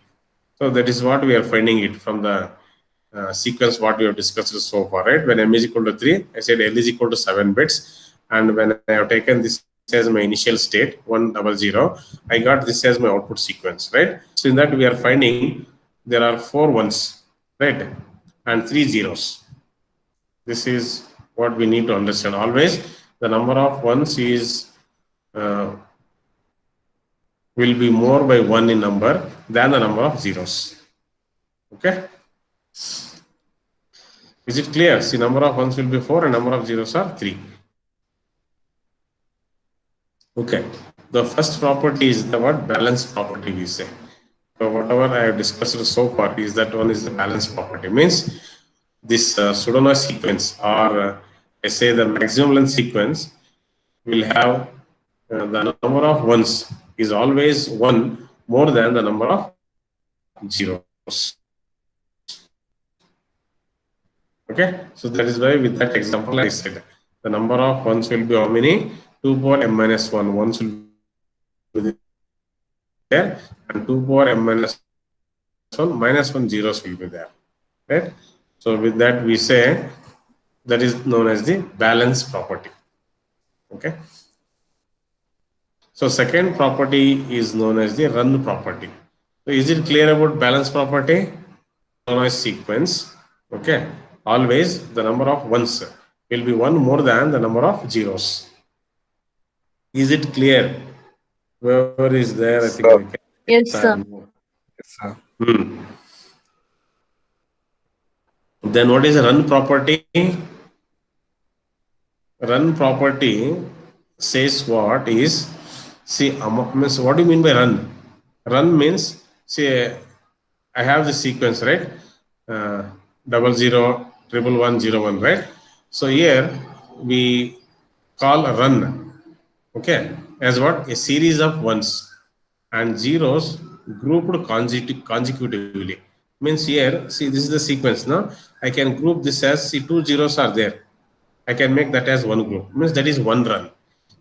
Speaker 1: So that is what we are finding it from the sequence what we have discussed so far. Right. When m is equal to 3, I said L is equal to 7 bits. And when I have taken this as my initial state 100, I got this as my output sequence. Right. So in that we are finding there are 4 ones, right, and 3 zeros. This is what we need to understand. Always the number of ones is will be more by 1 in number than the number of zeros. Okay. Is it clear? See, number of ones will be 4 and number of zeros are 3. Okay. The first property is the what? Balance property, we say. So whatever I have discussed so far is that one is the balance property. Means this pseudo-noise sequence or I say the maximum length sequence will have the number of ones is always 1 more than the number of zeros. Okay, so that is why with that example I said the number of ones will be how many? 2 power m minus 1 ones will be there and 2 power m minus 1 minus 1 zeros will be there. Right? So with that we say that is known as the balance property. Okay. So second property is known as the run property. So is it clear about balance property? Noise sequence. Okay. Always the number of ones will be 1 more than the number of zeros. Is it clear? Whoever is there, I think we can.
Speaker 2: Yes, sir.
Speaker 4: Yes, sir.
Speaker 1: Then what is a run property? Run property says what is, see, means what do you mean by run? Run means, see, I have the sequence, right? 00, 110101, right? So here we call run, okay, as what? A series of ones and zeros grouped consecutively. Means here, see, this is the sequence now. I can group this as, see, 2 zeros are there. I can make that as one group. Means that is one run.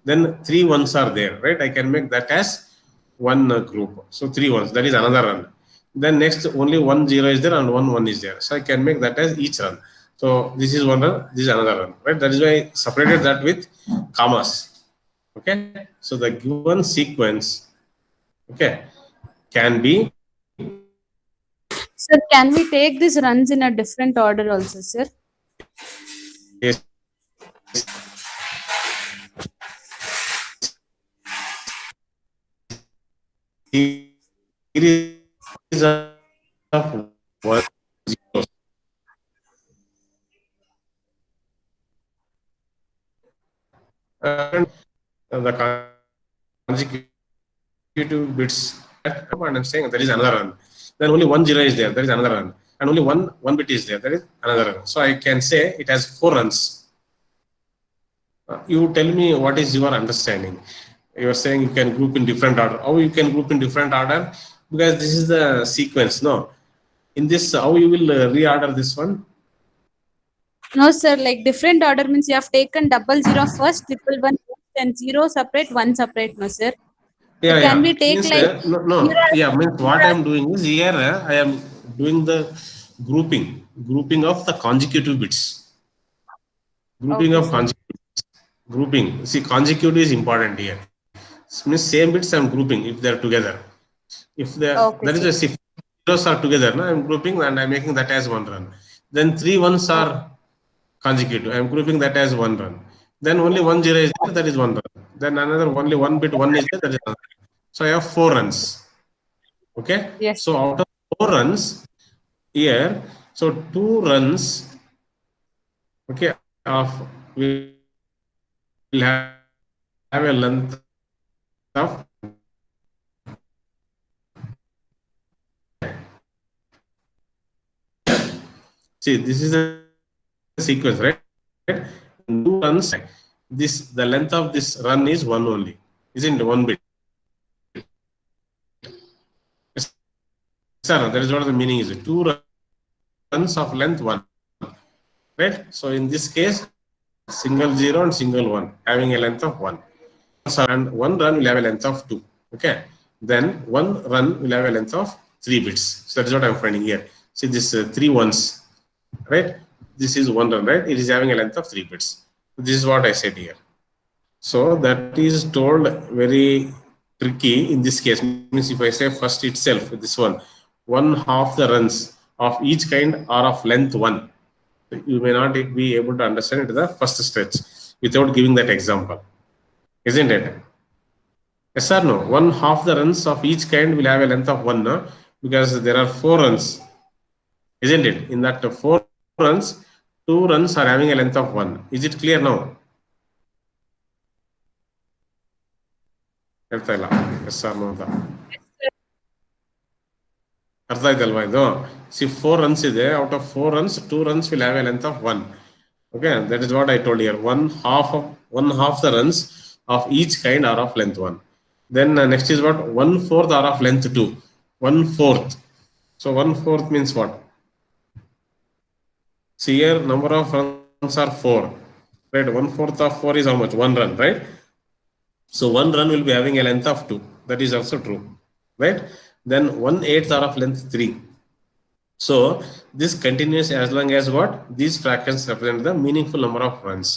Speaker 1: Then 3 ones are there, right? I can make that as one group. So 3 ones, that is another run. Then next only 1 0 is there and 1 1 is there. So I can make that as each run. So this is one run, this is another run, right? That is why I separated that with commas. Okay. So the given sequence, okay, can be.
Speaker 3: Sir, can we take these runs in a different order also, sir?
Speaker 1: Yes. Series of 1 0. And the consecutive bits and I'm saying there is another run. Then only 1 0 is there, there is another run. And only one bit is there, there is another run. So I can say it has 4 runs. You tell me what is your understanding. You are saying you can group in different order. How you can group in different order? Because this is the sequence, no? In this, how you will reorder this one?
Speaker 3: No, sir. Like different order means you have taken 00 first, 111 first, and 0 separate, 1 separate, no, sir.
Speaker 1: Yeah,
Speaker 3: So can we
Speaker 1: yeah.
Speaker 3: take
Speaker 1: Means,
Speaker 3: like
Speaker 1: no. Yeah, means what I am doing is here I am doing the grouping of the consecutive bits. Grouping
Speaker 3: Okay,
Speaker 1: of
Speaker 3: sir.
Speaker 1: consecutive bits. Grouping. See, consecutive is important here. It means same bits I am grouping if they are together. If there
Speaker 3: Okay,
Speaker 1: is
Speaker 3: sir.
Speaker 1: a if zeros are together, no, I am grouping and I am making that as 1 run. Then 3 ones are consecutive. I am grouping that as 1 run. Then only 1 0 is there, that is 1 run. Then another only 1 bit 1 is there, that is another. So I have 4 runs. Okay.
Speaker 3: Yes.
Speaker 1: So out of 4 runs here, so 2 runs, okay, of will have a length of, see, this is a sequence, right? 2 runs. This the length of this run is 1 only, isn't it? 1 bit. Sir, that is what the meaning is. 2 runs of length 1, right? So in this case, single 0 and single 1 having a length of 1. And 1 run will have a length of 2. Okay. Then 1 run will have a length of 3 bits. So that is what I'm finding here. See this 3 ones, right? This is 1 run, right? It is having a length of 3 bits. This is what I said here. So that is told very tricky in this case. Means if I say first itself, this one half the runs of each kind are of length 1. You may not be able to understand it the first stretch without giving that example. Isn't it? Yes or no? One half the runs of each kind will have a length of 1, no? Because there are 4 runs. Isn't it? In that 4 runs, 2 runs are having a length of 1. Is it clear now? Yes or no? ಅರ್ಥ ಆಯ್ತಲ್ವಾ ಇದು C 4 runs ಇದೆ out of 4 runs 2 runs will have a length of 1. Okay, that is what I told here. One half the runs of each kind are of length 1. Then next is what? 1/4 are of length 2. 1/4. So 1/4 means what? See here number of runs are 4. Right? 1/4 of 4 is how much? 1 run, right? So 1 run will be having a length of 2. That is also true. Right? Then 1/8 are of length 3. So this continues as long as what? These fractions represent the meaningful number of runs.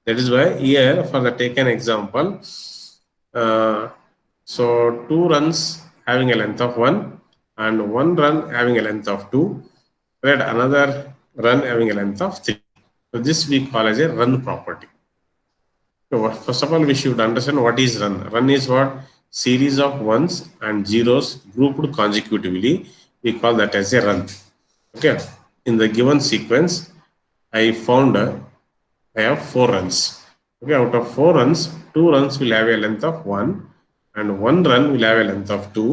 Speaker 1: That is why here for the taken example, so 2 runs having a length of 1 and 1 run having a length of 2, right? Another run having a length of 3. So this we call as a run property. So first of all, we should understand what is run. Run is what? Series of ones and zeros grouped consecutively. We call that as a run. Okay. In the given sequence, I found I have 4 runs. Okay. Out of 4 runs, 2 runs will have a length of 1 and 1 run will have a length of 2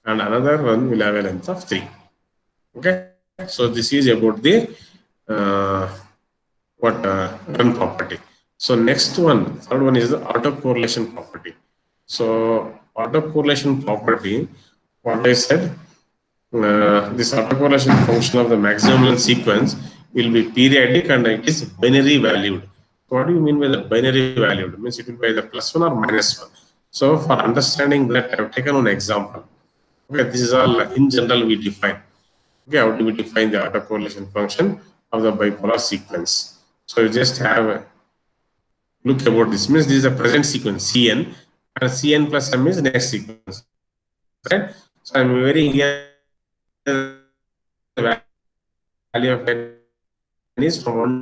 Speaker 1: and another run will have a length of 3. Okay. So this is about the run property. So next one, third one is the autocorrelation property. So autocorrelation property, what I said, this autocorrelation function of the maximum length sequence will be periodic and it is binary valued. What do you mean by the binary valued? It means it will be either +1 or -1. So for understanding that, I have taken an example. Okay, this is all in general we define. Okay, how do we define the autocorrelation function of the bipolar sequence? So you just have a look about this. Means this is a present sequence Cn and Cn plus m is next sequence. Right? So I'm varying here the value of n is from 1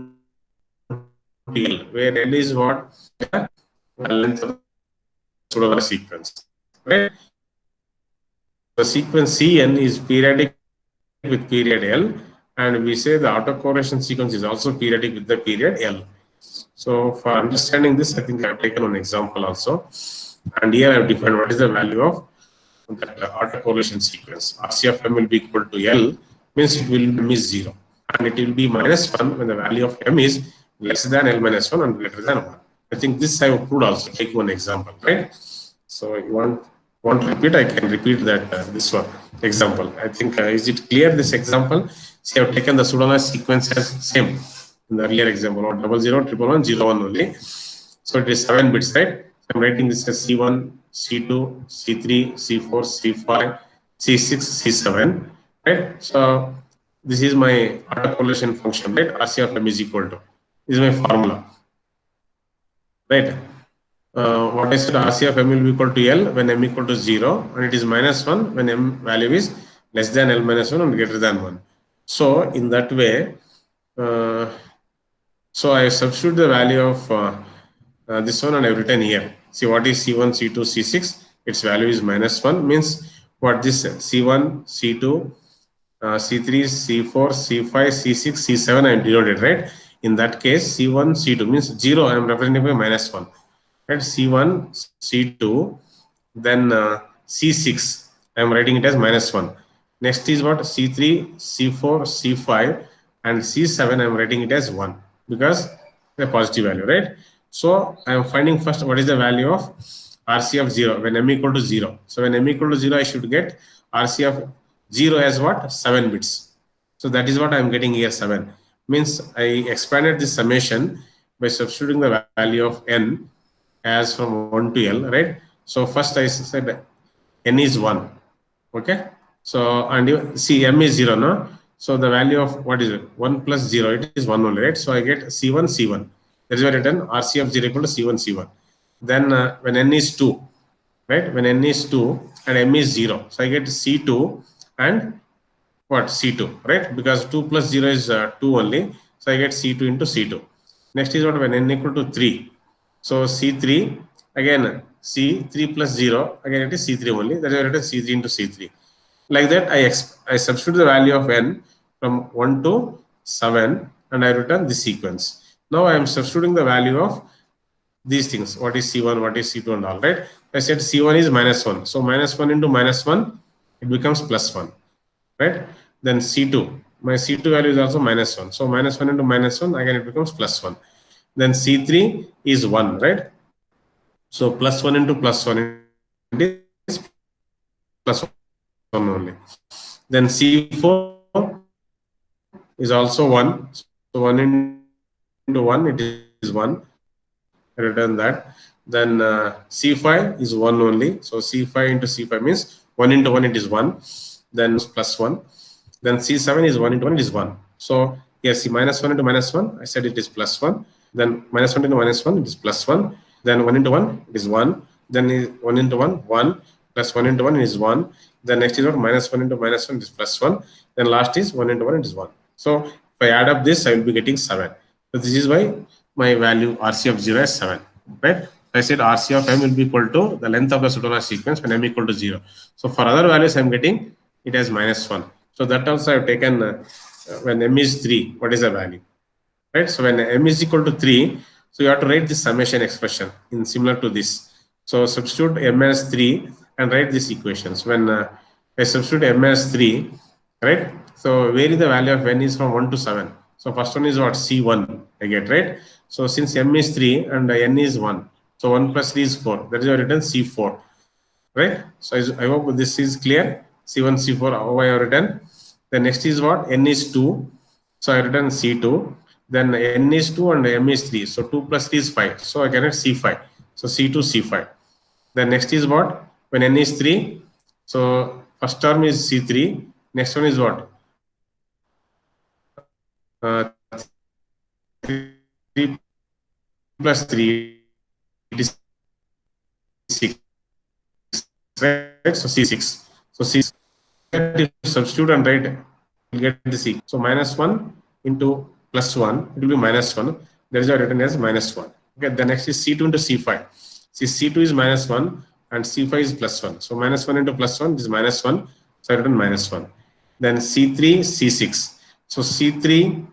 Speaker 1: to L, where L is what? The length of the sequence. Right? The sequence Cn is periodic with period L, and we say the autocorrelation sequence is also periodic with the period L. So for understanding this, I think I have taken an example also. And here I have defined what is the value of that autocorrelation sequence. RC of M will be equal to L, means it will miss 0. And it will be minus 1 when the value of M is less than L minus 1 and greater than 1. I think this I have proved also. Take one example, right? So you want to repeat, I can repeat that this one example. I think is it clear this example? See, I have taken the pseudonomous sequence as same in the earlier example, or 00, 111, 01 only. So it is 7 bits, right? So I'm writing this as C1, C2, C3, C4, C5, C6, C7, right? So this is my autocorrelation function, right? RC of M is equal to. This is my formula, right? What I said, RC of M will be equal to L when M equal to 0, and it is minus 1 when M value is less than L minus 1 and greater than 1. So in that way, so I substitute the value of this one and I've written here. See what is C1, C2, C6? Its value is minus 1, means what this C1, C2, C3, C4, C5, C6, C7 I am denoted, right? In that case, C1, C2 means 0 I am representing by minus 1. Right? C1, C2, then C6 I am writing it as minus 1. Next is what? C3, C4, C5 and C7 I am writing it as 1 because a positive value, right? So I am finding first what is the value of RC of 0 when M equal to 0. So when M equal to 0, I should get RC of 0 as what? 7 bits. So that is what I am getting here, 7. Means I expanded this summation by substituting the value of N as from 1 to L, right? So first I said N is 1, okay? So, and you see M is 0, no? So the value of what is it? 1 plus 0, it is 1 only, right? So I get C1, C1. That is why written RC of 0 equal to C1, C1. Then when N is 2, right? When N is 2 and M is 0. So I get C2 and what? C2, right? Because 2 plus 0 is 2 only. So I get C2 into C2. Next is what? When N equal to 3. So C3, again C3 plus 0, again it is C3 only. That is written C3 into C3. Like that, I substitute the value of N from 1 to 7 and I return this sequence. Now I am substituting the value of these things. What is C1, what is C2 and all, right? I said C1 is minus 1. So minus 1 into minus 1, it becomes plus 1, right? Then C2, my C2 value is also minus 1. So minus 1 into minus 1, again it becomes plus 1. Then C3 is 1, right? So plus 1 into plus 1 is plus 1 only. Then C4 is also 1. So 1 into 1, it is 1. I return that. Then C5 is 1 only. So C5 into C5 means 1 into 1, it is 1. Then plus 1. Then C7 is 1 into 1, it is 1. So yes, see, minus 1 into minus 1, I said it is plus 1. Then minus 1 into minus 1, it is plus 1. Then 1 into 1, it is 1. Then 1 into 1, 1. Plus 1 into 1 is 1. Then next is what? Minus 1 into minus 1 is plus 1. Then last is 1 into 1, it is 1. So if I add up this, I will be getting 7. So this is why my value RC of 0 is 7. Right? I said RC of M will be equal to the length of the pseudonomous sequence when M equal to 0. So for other values, I am getting it as minus 1. So that also I have taken when M is 3, what is the value? Right? So when M is equal to 3, so you have to write this summation expression in similar to this. So substitute M as 3 and write these equations. When I substitute M as 3, right? So vary the value of N is from 1 to 7. So first one is what? C1 I get, right? So since M is 3 and N is 1, so 1 plus 3 is 4. That is why I written C4, right? So I hope this is clear. C1, C4, how I have written. The next is what? N is 2. So I written C2. Then N is 2 and M is 3. So 2 plus 3 is 5. So I get C5. So C2, C5. Then next is what? When N is 3. So first term is C3. Next one is what? 3 plus 3 is 6. Right? So C6. So C6. Substitute and write, you get the C. So minus 1 into plus 1, it will be minus 1. That is written as minus 1. Okay, the next is C2 into C5. See, C2 is minus 1 and C5 is plus 1. So minus 1 into plus 1 is minus 1. So I written minus 1. Then C3, C6. So C3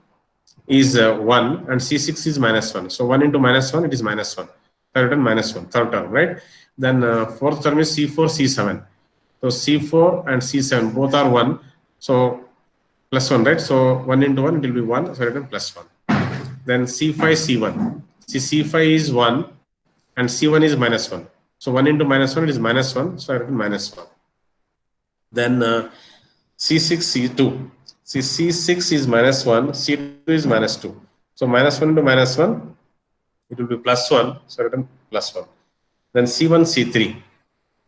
Speaker 1: is 1 and C6 is minus 1. So 1 into minus 1, it is minus 1. So I written minus 1, third term, right? Then fourth term is C4, C7. So C4 and C7 both are 1. So plus 1, right? So 1 into 1 it will be 1. So written plus 1. Then C5, C1. See, C5 is 1 and C1 is minus 1. So 1 into minus 1 it is minus 1. So I written minus 1. Then C6, C2. See, C6 is minus 1, C2 is minus 2. So minus 1 into minus 1, it will be plus 1. So I written plus 1. Then C1, C3.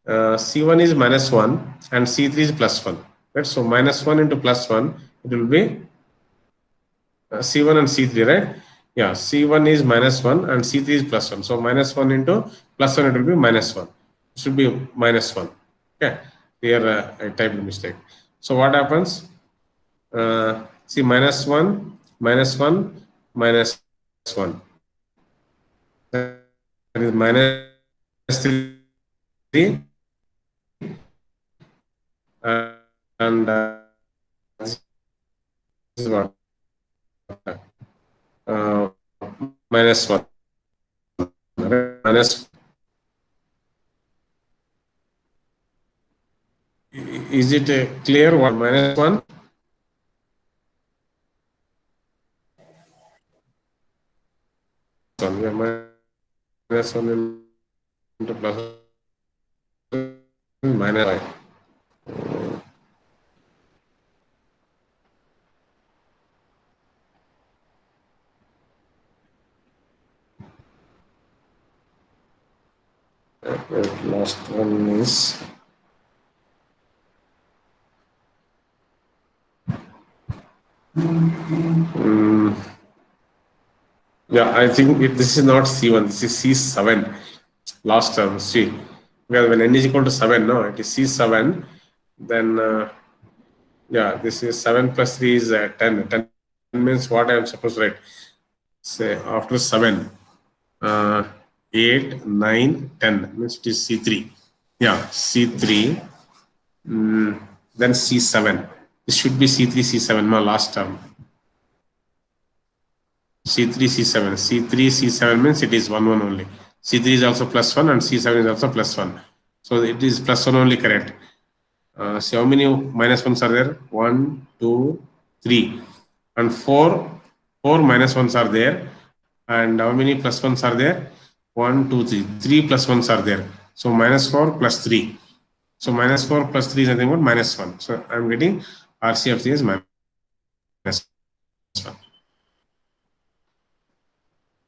Speaker 1: C1 is minus 1 and C3 is plus 1. Right? So minus 1 into plus 1, it will be C1 and C3, right? Yeah, C1 is minus 1 and C3 is plus 1. So minus 1 into plus 1, it will be minus 1. It should be minus 1. Okay, here I typed a mistake. So what happens? See, minus 1, minus 1, minus 1. That is minus 3. And this is what? Minus 1. Minus. Is it clear what minus 1? Yeah, minus 1 into plus 1 minus 5. Last one is yeah, I think this is not C1, this is C7. Last term, see, because when n is equal to 7, no, it is C7. Then yeah, this is 7 plus 3 is 10. 10 means what I am supposed to write. Say after 7, 8, 9, 10 means it is C3. Yeah, C3. Then C7. This should be C3, C7, my last term. C3, C7. C3, C7 means it is 1, 1 only. C3 is also plus 1 and C7 is also plus 1. So it is plus 1 only correct. See how many minus 1s are there? 1, 2, 3. And 4 minus 1s are there. And how many plus 1s are there? 1, 2, 3. 3 plus 1s are there. So minus 4 plus 3. So minus 4 plus 3 is nothing but minus 1. So I am getting RC of 3 is minus 1.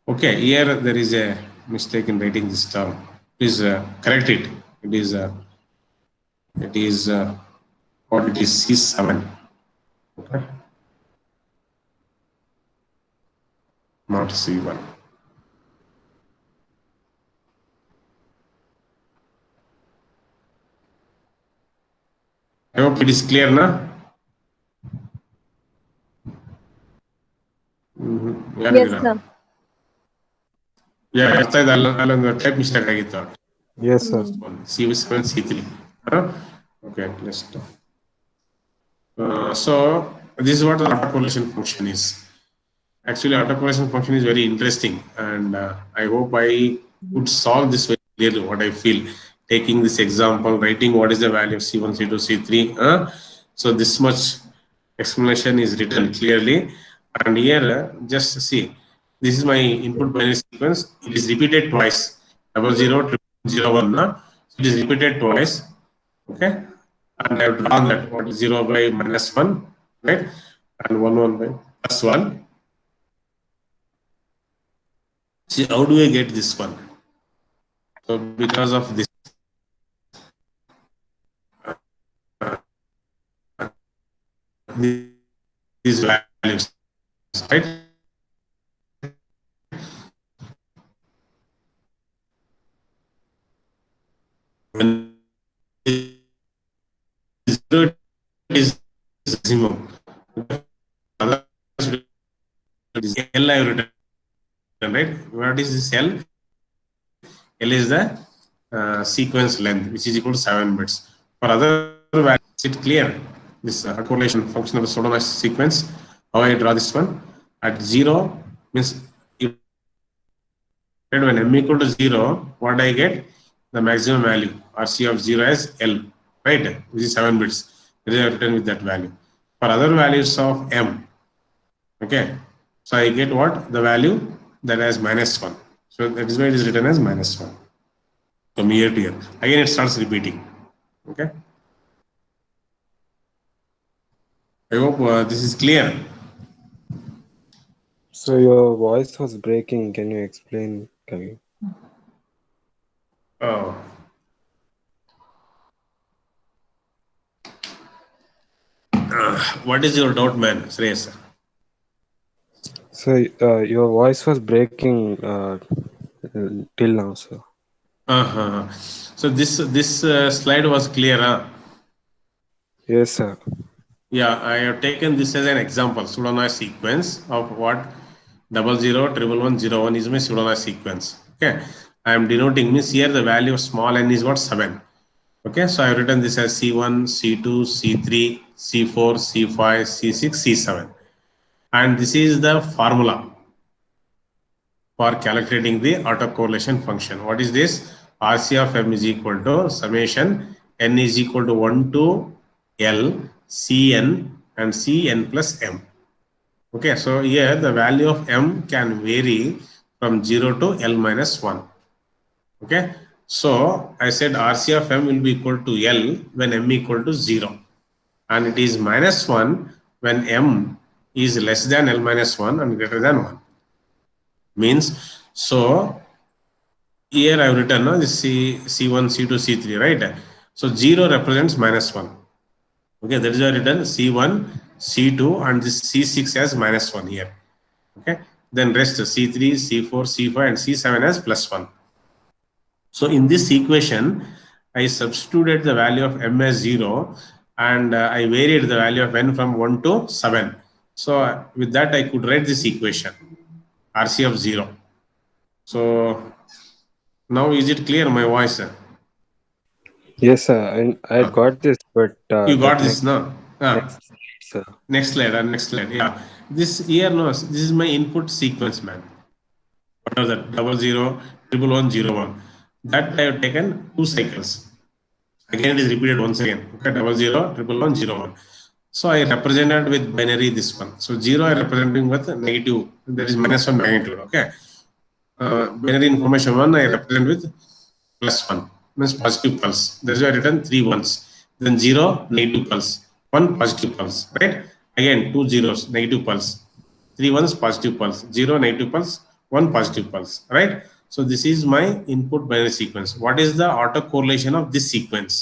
Speaker 1: Okay, here there is a mistake in writing this term. Please correct it. It is what it is C7. Okay, not C1. I hope it is clear now.
Speaker 2: Yes, sir.
Speaker 1: Yeah, I'll type mistake ಆಗಿತ್ತು.
Speaker 4: Yes, sir.
Speaker 1: C7, C3. Okay, let's stop. So this is what the autocorrelation function is. Actually, autocorrelation function is very interesting, and I hope I could solve this very clearly. What I feel, taking this example, writing what is the value of C1, C2, C3. So this much explanation is written clearly, and here just see. This is my input binary sequence. It is repeated twice. 00, 01. It is repeated twice. Okay, and I have drawn that what is 0 by minus 1, right, and 1 by plus 1. See, how do I get this one? So because of this, these values, right? When zero is maximum, L I have written, right? What is this L? L is the sequence length, which is equal to 7 bits. For other values, is it clear? This correlation function of the pseudo sequence. How I draw this one? At 0 means when m equal to 0, what I get? The maximum value RC of 0 as L, right? Which is 7 bits. That is written with that value. For other values of m, okay, so I get what? The value that has -1. So that is why it is written as -1 from year to year. Again, it starts repeating. Okay. I hope this is clear.
Speaker 4: So your voice was breaking. Can you explain, Kavi?
Speaker 1: Oh. What is your doubt, man? Shreyas?
Speaker 4: So your voice was breaking till now, sir.
Speaker 1: Uh-huh. So this slide was clear, huh?
Speaker 4: Yes, sir.
Speaker 1: Yeah, I have taken this as an example, pseudonoise sequence of what 001101 is my pseudonoise sequence. Okay, I am denoting means here the value of small n is what 7. Okay, so I have written this as C1, C2, C3, C4, C5, C6, C7, and this is the formula for calculating the autocorrelation function. What is this? RC of m is equal to summation n is equal to 1 to L Cn and Cn plus m. Okay, so here the value of m can vary from 0 to L minus 1. Okay, so I said RC of m will be equal to L when m equal to 0, and it is -1 when m is less than L minus 1 and greater than 1. Means, so here I have written this C1, C2, C3, right? So 0 represents -1. Okay, that is why I written C1, C2, and this C6 as -1 here. Okay, then rest C3, C4, C5, and C7 as +1. So in this equation, I substituted the value of m as 0, and I varied the value of n from 1 to 7. So with that, I could write this equation, RC of 0. So now is it clear, my voice?
Speaker 4: Yes, sir. And I got this, but
Speaker 1: You got
Speaker 4: that
Speaker 1: this now?
Speaker 4: next slide, sir.
Speaker 1: Next slide, next slide. Yeah. This here, no, this is my input sequence, man. What was that? 001101. That I have taken 2 cycles. Again, it is repeated once again. Okay, 001101. So I represented with binary this one. So 0 I representing with negative, that is -1 magnitude. Okay. Binary information 1 I represent with +1, means positive pulse. That is why I written 3 ones. Then 0 negative pulse, 1 positive pulse, right? Again 2 zeros negative pulse, 3 ones positive pulse, 0 negative pulse, 1 positive pulse, right? So this is my input binary sequence. What is the autocorrelation of this sequence?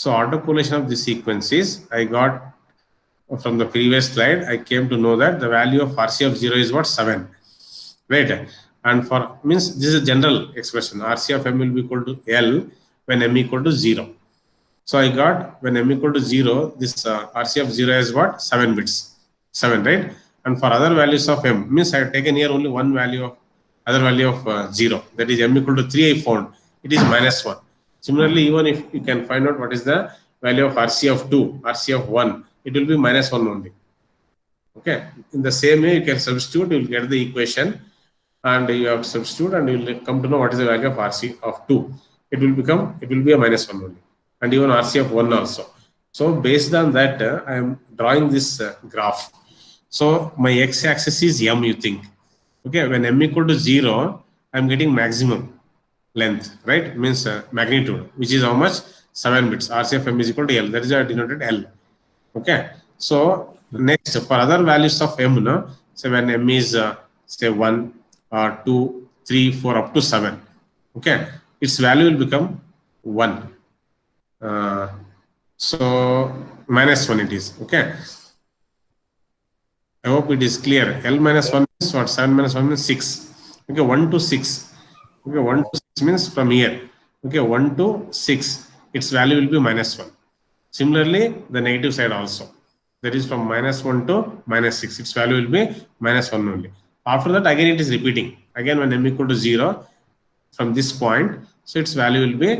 Speaker 1: So autocorrelation of this sequence is, I got from the previous slide, I came to know that the value of RC of 0 is what? 7. Right, and for means this is a general expression. RC of m will be equal to L when m equal to 0. So I got when m equal to 0, this RC of 0 is what? 7 bits, 7, right? And for other values of m, means I have taken here only one value of other value of 0, that is m equal to 3 I found, it is -1. Similarly, even if you can find out what is the value of RC of 2, RC of 1, it will be -1 only. Okay, in the same way you can substitute, you will get the equation, and you have to substitute, and you will come to know what is the value of RC of 2. It will be a -1 only, and even RC of 1 also. So based on that, I am drawing this graph. So my x-axis is m, you think. Okay, when m equal to 0, I am getting maximum length, right? Means magnitude, which is how much? 7 bits. RC of m is equal to L. That is why I denoted L. Okay, so next for other values of m, no? So when m is say 1, 2, 3, 4 up to 7, okay, its value will become 1. So -1 it is. Okay, I hope it is clear. L minus 1 means what? 7 minus 1 means 6. Okay, 1 to 6. Okay, 1 to 6 means from here. Okay, 1 to 6, its value will be -1. Similarly, the negative side also. That is from -1 to -6. Its value will be -1 only. After that, again it is repeating. Again, when m equal to 0, from this point, so its value will be,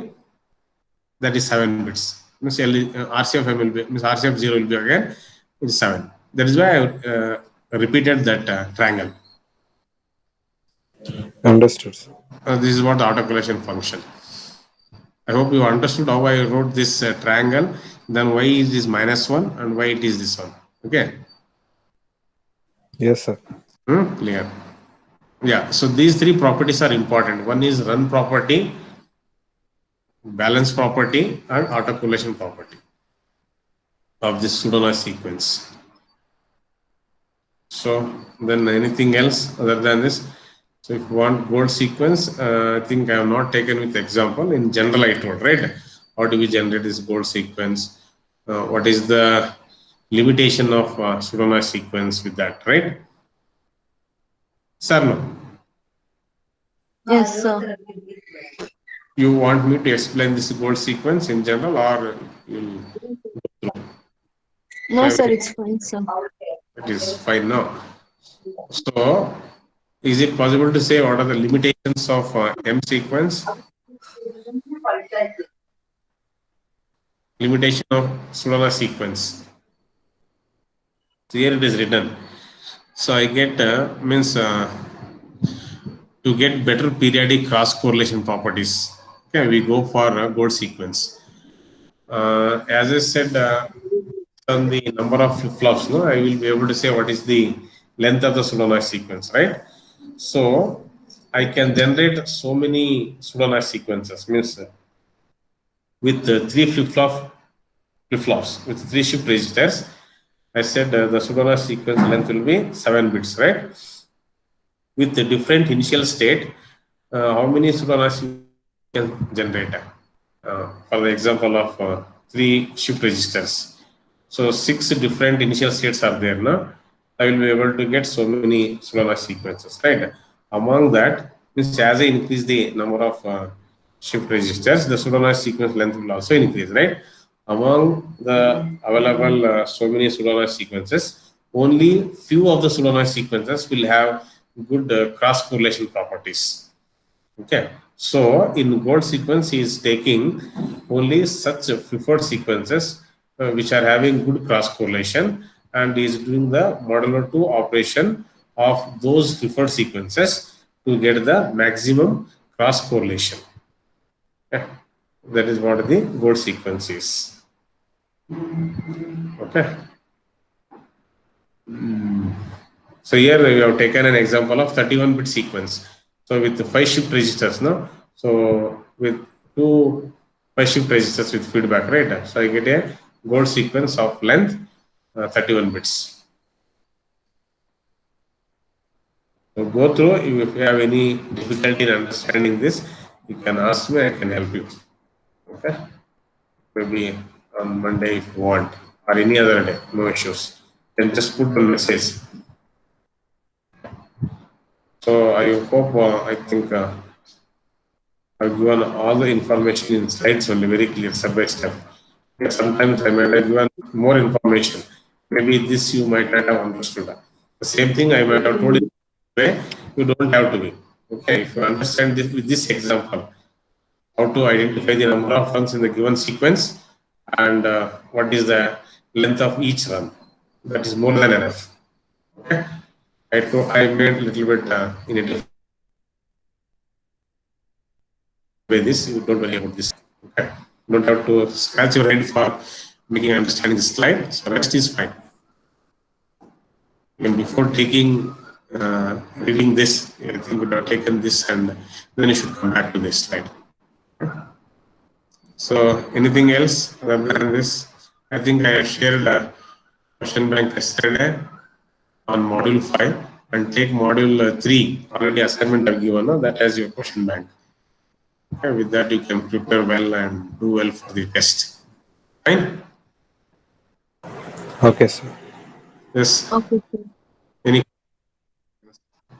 Speaker 1: that is 7 bits. Means RC of m will be, means RC of 0 will be again, it is 7. That is why I repeated that triangle.
Speaker 4: Understood, sir.
Speaker 1: This is what the autocorrelation function. I hope you understood how I wrote this triangle. Then why is this -1 and why it is this one? Okay.
Speaker 4: Yes, sir.
Speaker 1: Clear. Yeah. So these three properties are important. One is run property, balance property, and autocorrelation property of this pseudo-noise sequence. So then anything else other than this? So if you want gold sequence, I think I have not taken with example. In general, I told, right? How do we generate this gold sequence? What is the limitation of pseudo-noise sequence with that, right? Sir, no.
Speaker 2: Yes, sir.
Speaker 1: You want me to explain this gold sequence in general, or you'll go through?
Speaker 2: No, sir, it's fine, sir.
Speaker 1: It is fine now. So, is it possible to say what are the limitations of M sequence? Limitation of pseudo-noise sequence. So here it is written. So I get to get better periodic cross correlation properties. Okay, we go for a gold sequence. As I said, on the number of flip-flops, no, I will be able to say what is the length of the pseudo-noise sequence, right? So I can generate so many pseudo-noise sequences. Means with three flip-flops with 3 shift registers. I said the pseudo-noise sequence length will be 7 bits, right? With the different initial state, how many pseudo-noise you can generate? For the example of 3 shift registers. So 6 different initial states are there now. I will be able to get so many pseudo-noise sequences, right? Among that, means as I increase the number of shift registers, the pseudo-noise sequence length will also increase, right? Among the available so many pseudo-noise sequences, only few of the pseudo-noise sequences will have good cross correlation properties. Okay, so in gold sequence, he is taking only such preferred sequences which are having good cross correlation, and is doing the modulo 2 operation of those preferred sequences to get the maximum cross correlation. Okay. That is what the gold sequence is. Okay. So here we have taken an example of 31-bit sequence. So with the 5 shift registers, no? So with 2 5 shift registers with feedback, right? So I get a gold sequence of length 31 bits. So go through. If you have any difficulty in understanding this, you can ask me. I can help you. Okay? Maybe on Monday if you want, or any other day. No issues. Then just put the message. So I hope, I think I've given all the information in slides only, very clear, step by step. Sometimes I might have given more information. Maybe this you might not have understood. The same thing I might have told you, way, you don't have to be. Okay, if you understand this with this example, how to identify the number of runs in the given sequence and what is the length of each run, that is more than enough. Okay, I made a little bit in a different way. This you don't worry about this. Okay, don't have to scratch your head for making understanding the slide. So rest is fine. And before taking reading this, I think you would have taken this and then you should come back to this slide. So anything else other than this? I think I shared a question bank yesterday on module 5, and take module 3. Already assignment I've given, no? That has your question bank. Okay, with that you can prepare well and do well for the test. Fine?
Speaker 4: Okay, sir.
Speaker 1: Yes.
Speaker 2: Okay, sir.
Speaker 1: Any